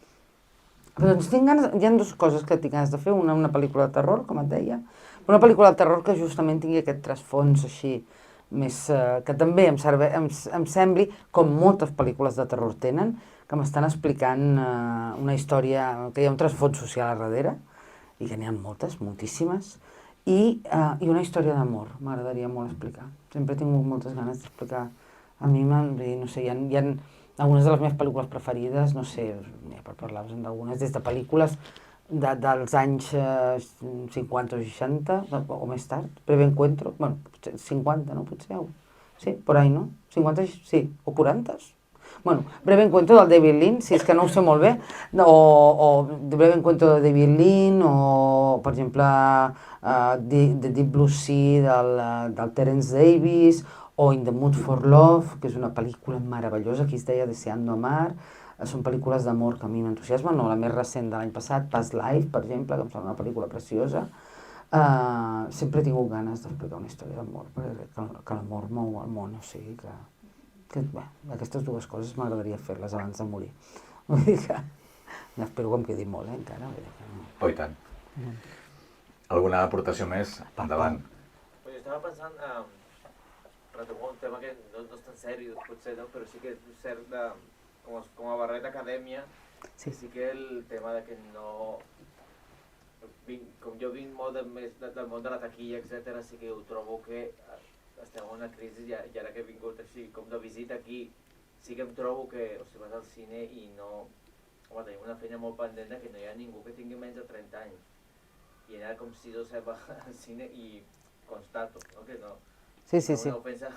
Doncs tinc ganes, hi ha dues coses que tinc ganes de fer, una pel·lícula de terror, com et deia, una pel·lícula de terror que justament tingui aquest trasfons així, més, que també em sembli, com moltes pel·lícules de terror tenen, que m'estan explicant una història, que hi ha un trasfons social a darrere, i que n'hi ha moltes, moltíssimes, i una història d'amor, m'agradaria molt explicar. Sempre he tingut moltes ganes d'explicar. A mi no sé, hi ha algunes de les meves pel·lícules preferides, no sé, per parlar-vos d'algunes, des de pel·lícules dels anys 50 o 60, o més tard, Breve Encuentro, bueno, 50, no? Potser, sí, por ahí, no? 50, sí, o 40? Bueno, Breve Encuentro del David Lean, si és que no ho sé molt bé, o Breve Encuentro de David Lean, o, per exemple, The Deep Blue Sea del Terence Davis, o In the Mood for Love, que és una pel·lícula meravellosa, que es deia Deseando Amar. Són pel·lícules d'amor que a mi m'entusiasmen, o la més recent de l'any passat, Past Life, per exemple, que em sembla una pel·lícula preciosa. Sempre he tingut ganes d'explicar una història d'amor, perquè que l'amor mou el món, o sigui que aquestes dues coses m'agradaria fer-les abans de morir. Vull dir que espero que em quedi molt, encara. Oh, i tant. Alguna aportació més? Endavant. Jo estava pensant, retomar un tema que no és tan seriós, potser, no? Però sí que és cert, com a barret d'acadèmia, sí que el tema de que no com jo vinc molt del món de la taquilla, etc., sí que ho trobo que estem en una crisi i ara que he vingut així com de visita aquí, sí que em trobo que vas al cine i no... Home, tenim una feina molt pendent que no hi ha ningú que tingui menys de 30 anys. I era com si jo va al cine i constato, no? Que no... Sí. No pensa,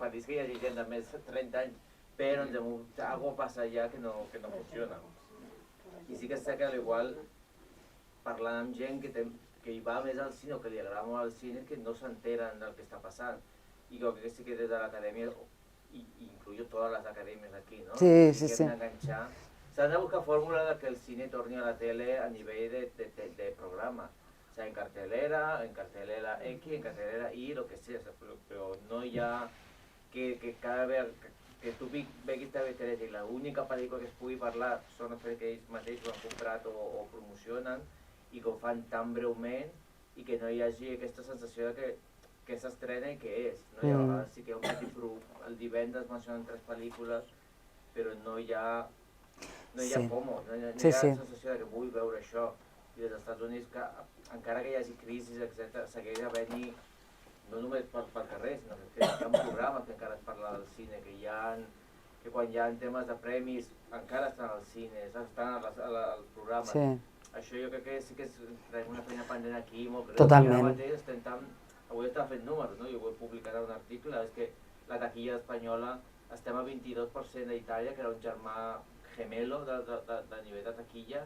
feliç que hi hagi gent de més de 30 anys, però algo passa allà que no funciona. I sí que és cert que igual parlant amb gent que hi va més al cine o que li agrada molt al cine que no s'enteren del que està passant. I crec que sí que des de l'acadèmia, i incluyo totes les acadèmies aquí, no? Sí. Hem d'enganxar. S'han de buscar fórmula de que el cine torni a la tele a nivell de programa. O sea, en cartelera X, en cartelera Y, lo que sea, però no hi ha que cada vegada que tu veguis TV3 i l'única pel·lícula que es pugui parlar són els que ells mateixos han comprat o promocionen i que ho fan tan breument i que no hi hagi aquesta sensació de que s'estrena i què és. No? I a vegades sí que hi ha un petit el divendres mencionen 3 pel·lícules, però no hi ha FOMO, no hi ha sensació de que vull veure això. I des dels Estats Units, encara que hi hagi crisis, etc., segueix havent-hi, no només pel carrer, sinó que hi ha programes que encara es parla del cine, que quan hi ha temes de premis encara estan al cine, estan als programes. Això jo crec que sí que és una feina pendent aquí molt greu. Totalment. Ara mateix avui estava fent números, no? Jo vull publicar un article, és que la taquilla espanyola estem a 22% d'Itàlia, que era un germà gemelo de nivell de taquilla.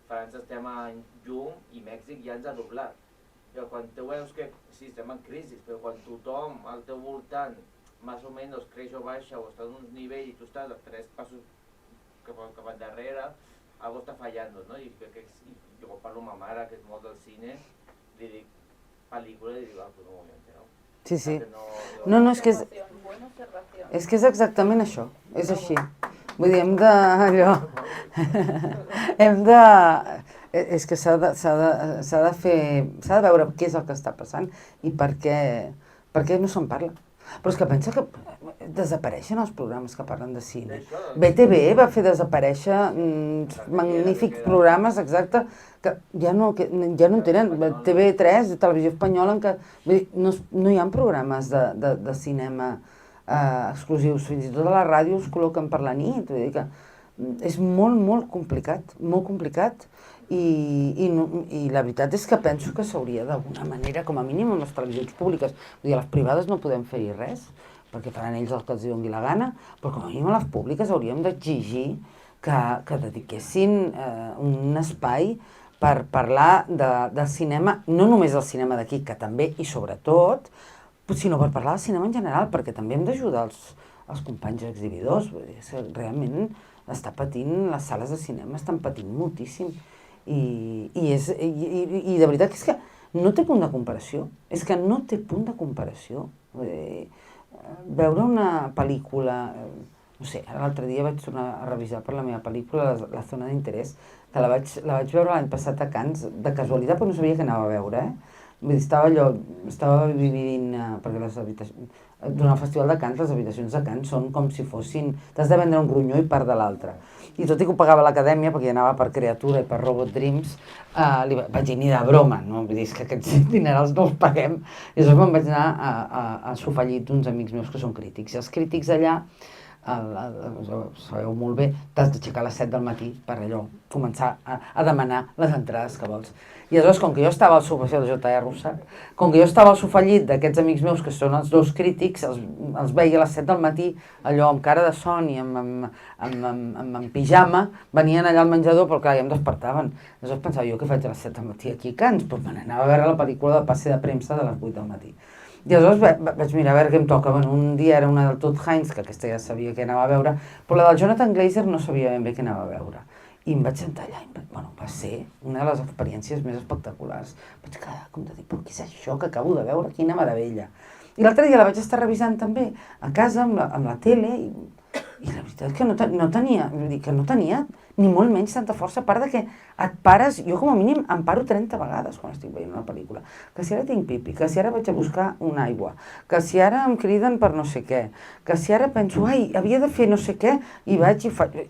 França estem a llum i Mèxic ja ens ha doblat. Però quan tu veus que sí, estem en crisi, però quan tothom al teu voltant més o menys creix o baixa o està en un nivell i tu estàs a 3 passos cap endarrere, algo està fallant, no? I jo quan parlo amb ma mare, que és molt del cine, li dic pel·lícula i li dic, pues no m'ho enteneu. Sí. No, és que és exactament això, és així. Vull dir, és que s'ha de veure què és el que està passant i per què no se'n parla. Però és que pensa que desapareixen els programes que parlen de cine. BTV va fer desaparèixer magnífics programes, exacte, que ja no en tenen. TV3, Televisió Espanyola, no hi ha programes de cinema exclusius, fins i tot a la ràdio es col·loquen per la nit, vull dir que és molt complicat i la veritat és que penso que s'hauria d'alguna manera, com a mínim en les televisions públiques, vull dir, a les privades no podem fer-hi res, perquè faran ells el que els doni la gana, però com a mínim a les públiques hauríem d'exigir que dediquessin un espai per parlar del cinema, no només del cinema d'aquí, que també i sobretot, sinó per parlar del cinema en general, perquè també hem d'ajudar els companys exhibidors. Realment està patint, les sales de cinema estan patint moltíssim. I de veritat és que no té punt de comparació. És que no té punt de comparació. Veure una pel·lícula... No sé, ara l'altre dia vaig tornar a revisar per la meva pel·lícula La zona d'interès, que la vaig veure l'any passat a Cannes, de casualitat, però no sabia que anava a veure, Vull dir, estava vivint, perquè durant el Festival de Cannes, les habitacions de Cannes són com si fossin... T'has de vendre un gronyó i part de l'altre. I tot i que ho pagava l'acadèmia, perquè hi anava per Creatura i per Robot Dreams, vaig dir, ni de broma, no? Vull dir, és que aquests dinerals no els paguem. I llavors me'n vaig anar a Sofallit d'uns amics meus que són crítics. I els crítics allà, sabeu molt bé, t'has d'aixecar a les 7 del matí per allò, començar a demanar les entrades que vols. I aleshores, com que jo estava al sofà, de J.R. Roussac, com que jo estava al sofallit d'aquests amics meus, que són els dos crítics, els veia a les 7 del matí, allò amb cara de son i amb pijama, venien allà al menjador, però clar, ja em despertaven. Aleshores pensava, jo què faig a les 7 del matí aquí a Cannes? Doncs me n'anava a veure la pel·lícula de passe de premsa de les 8 del matí. I aleshores vaig mirar a veure què em toca. Un dia era una del Todd Haynes, que aquesta ja sabia què anava a veure, però la del Jonathan Glazer no sabia ben bé què anava a veure. I em vaig sentar allà i va ser una de les experiències més espectaculars. Vaig quedar com de dir, però què és això que acabo de veure? Quina meravella. I l'altre dia la vaig estar revisant també a casa amb la tele i la veritat és que no tenia ni molt menys tanta força, a part de que et pares, jo com a mínim em paro 30 vegades quan estic veient una pel·lícula, que si ara tinc pipi, que si ara vaig a buscar una aigua, que si ara em criden per no sé què, que si ara penso, ai, havia de fer no sé què, i vaig i faig...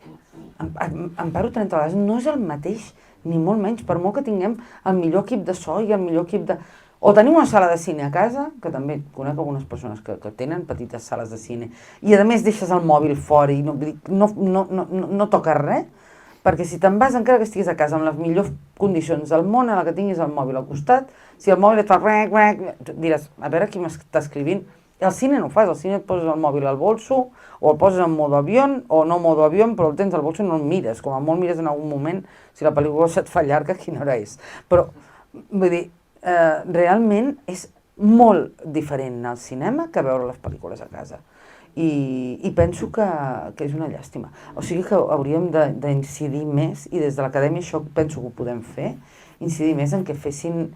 Em paro 30 vegades, no és el mateix ni molt menys, per molt que tinguem el millor equip de so i el millor equip de... O tenim una sala de cine a casa, que també conec algunes persones que tenen petites sales de cine, i a més deixes el mòbil fora i no toques res, perquè si te'n vas, encara que estiguis a casa amb les millors condicions del món, a la que tinguis el mòbil al costat, si el mòbil et fa rec, diràs, a veure qui m'està escrivint. Al cine no ho fas, al cine et poses el mòbil al bolso, o el poses en modo avió, o no modo avió, però el tens al bolso i no el mires, com a molt mires en algun moment, si la pel·lícula se't fa llarga, quina hora és. Però, vull dir, realment és molt diferent al cinema que veure les pel·lícules a casa. I penso que és una llàstima. O sigui que hauríem d'incidir més, i des de l'acadèmia això penso que ho podem fer, incidir més en que fessin...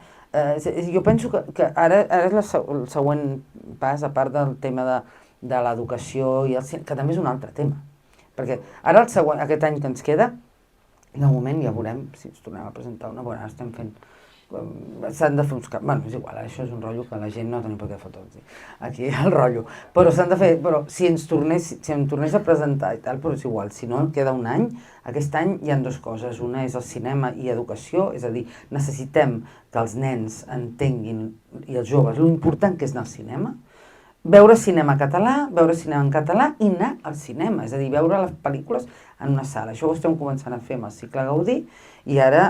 Jo penso que ara és el següent pas, a part del tema de l'educació, que també és un altre tema. Perquè ara aquest any que ens queda, de moment ja veurem si ens tornem a presentar una bona, estem fent... S'han de fer uns... Bueno, és igual, això és un rotllo que la gent no tenim per què fotre aquí el rotllo. Però s'han de fer... Però si em tornés a presentar i tal, però és igual. Si no, queda un any. Aquest any hi ha dues coses. Una és el cinema i educació, és a dir, necessitem que els nens entenguin, i els joves, l'important que és anar al cinema, veure cinema català, veure cinema en català i anar al cinema, és a dir, veure les pel·lícules en una sala. Això ho estem començant a fer amb el cicle Gaudí i ara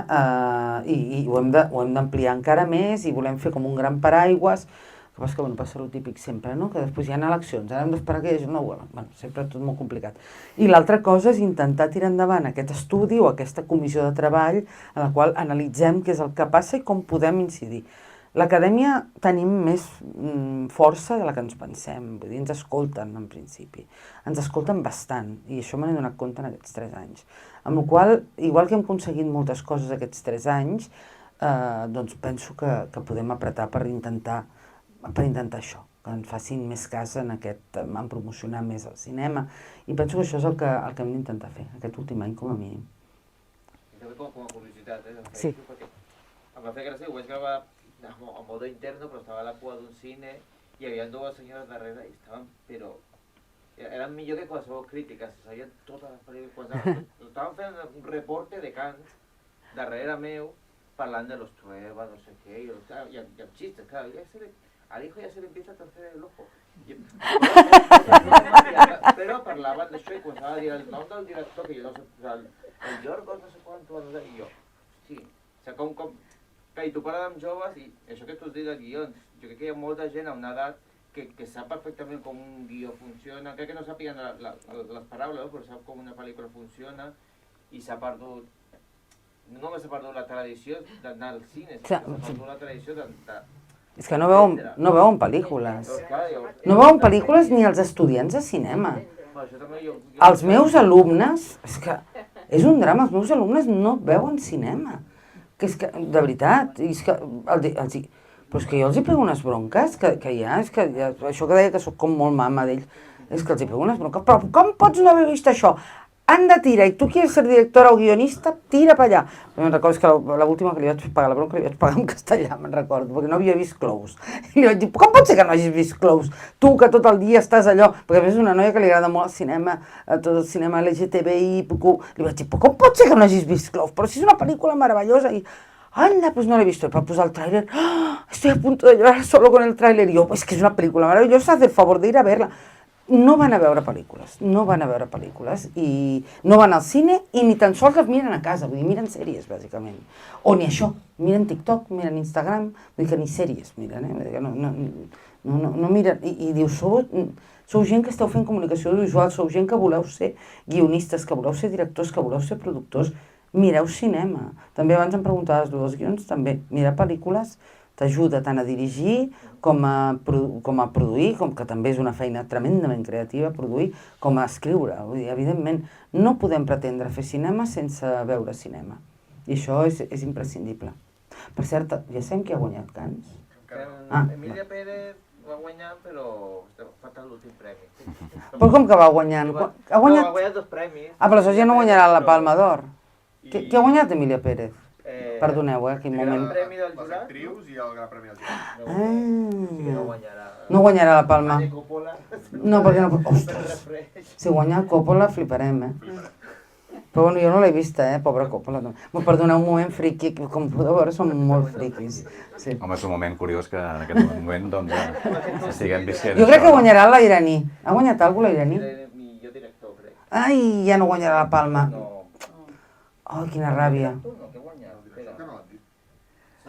ho hem d'ampliar encara més i volem fer com un gran paraigües, que passa que passa el típic sempre, no? Que després hi ha eleccions, ara hem d'esperar que hi hagi una web, sempre tot molt complicat. I l'altra cosa és intentar tirar endavant aquest estudi o aquesta comissió de treball en la qual analitzem què és el que passa i com podem incidir. L'acadèmia tenim més força de la que ens pensem, vull dir, ens escolten en principi, ens escolten bastant, i això me n'he donat compte en aquests 3 anys. Amb la qual cosa, igual que hem aconseguit moltes coses aquests 3 anys, doncs penso que podem apretar per intentar això, que ens facin més cas en promocionar més el cinema, i penso que això és el que hem d'intentar fer, aquest últim any com a mínim. I també com a curiositat, Sí. perquè em va fer gràcia, ho vaig gravar a modo interno, però estava a la cua d'un cine i hi havia 2 senyores darrere i estaven, però eren millor que qualsevol crítica, se sabien totes les pel·lícules, estaven fent un reporte de Cannes darrere meu, parlant de los Trueba, no sé què, i amb xistes, clar, al hijo ya se le empieza a torcer el ojo. Però parlaven d'això i començava a dir el nom del director, que jo no sé, el Yorgos no sé quant, i jo, sí, o sigui, com i tu parles amb joves, i això que tu has dit de guions, jo crec que hi ha molta gent a una edat que sap perfectament com un guió funciona, crec que no sàpiguen les paraules, però sap com una pel·lícula funciona, i s'ha perdut, no només s'ha perdut la tradició d'anar al cine, s'ha perdut la tradició de... És que no veuen pel·lícules. No veuen pel·lícules ni els estudiants de cinema. Els meus alumnes, és que és un drama, els meus alumnes no veuen cinema. Que és que, de veritat, és que però és que jo els hi pego unes bronques que hi ha, és que això que deia que soc com molt mama d'ells, és que els hi pego unes bronques, però com pots no haver vist això? Anda, tira, i tu quieres ser directora o guionista, tira per allà. Me'n recordo que l'última que li vaig pagar, la bronca li vaig pagar en castellà, me'n recordo, perquè no havia vist Close. I li vaig dir, com pot ser que no hagis vist Close? Tu, que tot el dia estàs allò, perquè a més és una noia que li agrada molt el cinema, tot el cinema LGTBI, li vaig dir, com pot ser que no hagis vist Close? Però si és una pel·lícula meravellosa, i anda, pues no l'he visto, para posar el tráiler, estoy a punto de llorar solo con el tráiler, y yo, es que es una película maravillosa, haz el favor de ir a verla. No van a veure pel·lícules, i no van al cine i ni tan sols les miren a casa, vull dir, miren sèries, bàsicament. O ni això, miren TikTok, miren Instagram, vull dir que ni sèries miren, no miren, i diu, sou gent que esteu fent comunicació audiovisual, sou gent que voleu ser guionistes, que voleu ser directors, que voleu ser productors, mireu cinema. També abans em preguntaves dels guions, també, mirar pel·lícules t'ajuda tant a dirigir com a produir, com que també és una feina tremendament creativa, produir, com a escriure. Vull dir, evidentment, no podem pretendre fer cinema sense veure cinema. I això és imprescindible. Per cert, ja sabem qui ha guanyat Cannes? Emilia Pérez va guanyar, però falta l'últim premi. Però com que va guanyant? Ha guanyat 2 premis. Ah, però això ja no guanyarà la Palma d'Or. Qui ha guanyat Emilia Pérez? Perdoneu, aquell moment. El premi del Les jurat. actrius i el gran premi del jurat. No guanyarà. No guanyarà la Palma. Coppola. No, perquè no... Ostres, si guanya el Coppola fliparem, Però bueno, jo no l'he vista, pobra Coppola. M'ho perdoneu un moment friqui, com podeu veure som molt friquis. Sí. Home, és un moment curiós que en aquest moment doncs, estiguem visquent. Jo crec que guanyarà la iraní. Ha guanyat alguna cosa la iraní? Millor director, crec. Ai, ja no guanyarà la Palma. No. Ai, quina ràbia. No, què guanya? Espera.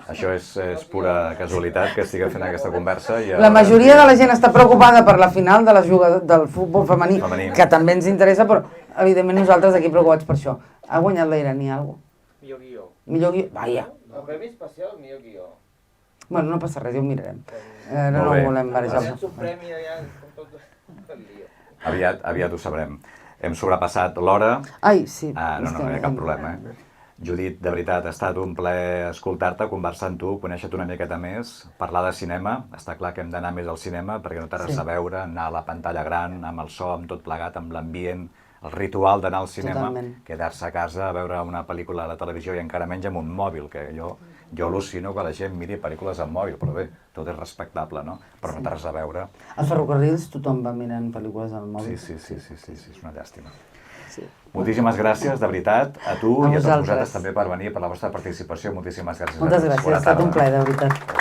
Això és pura casualitat que estiguem fent aquesta conversa. I La majoria de la gent està preocupada per la final de del futbol femení, que també ens interessa, però evidentment nosaltres aquí preocupats per això. Ha guanyat la iraní alguna cosa? Millor guió. Millor guió? Vaja. El premi especial, millor guió. Bueno, no passa res, ja ho mirarem. Ara no Molt bé. volem barejar. Tens un premi allà com tot el lío. Aviat ho sabrem. Hem sobrepassat l'hora. Ai, sí. No hi ha cap problema. Judit, de veritat, ha estat un plaer escoltar-te, conversar amb tu, conèixer-te una miqueta més, parlar de cinema. Està clar que hem d'anar més al cinema perquè no té res a veure, anar a la pantalla gran, amb el so, amb tot plegat, amb l'ambient, el ritual d'anar al cinema, quedar-se a casa a veure una pel·lícula a la televisió i encara menys amb un mòbil, que jo al·lucino que la gent miri pel·lícules amb mòbil, però bé, tot és respectable, no? Però no té res a veure. Als ferrocarrils tothom va mirant pel·lícules al mòbil. Sí, és una llàstima. Moltíssimes gràcies, de veritat, a tu i a tots vosaltres també per venir, per la vostra participació. Moltíssimes gràcies. Moltes gràcies, ha estat un plaer, de veritat.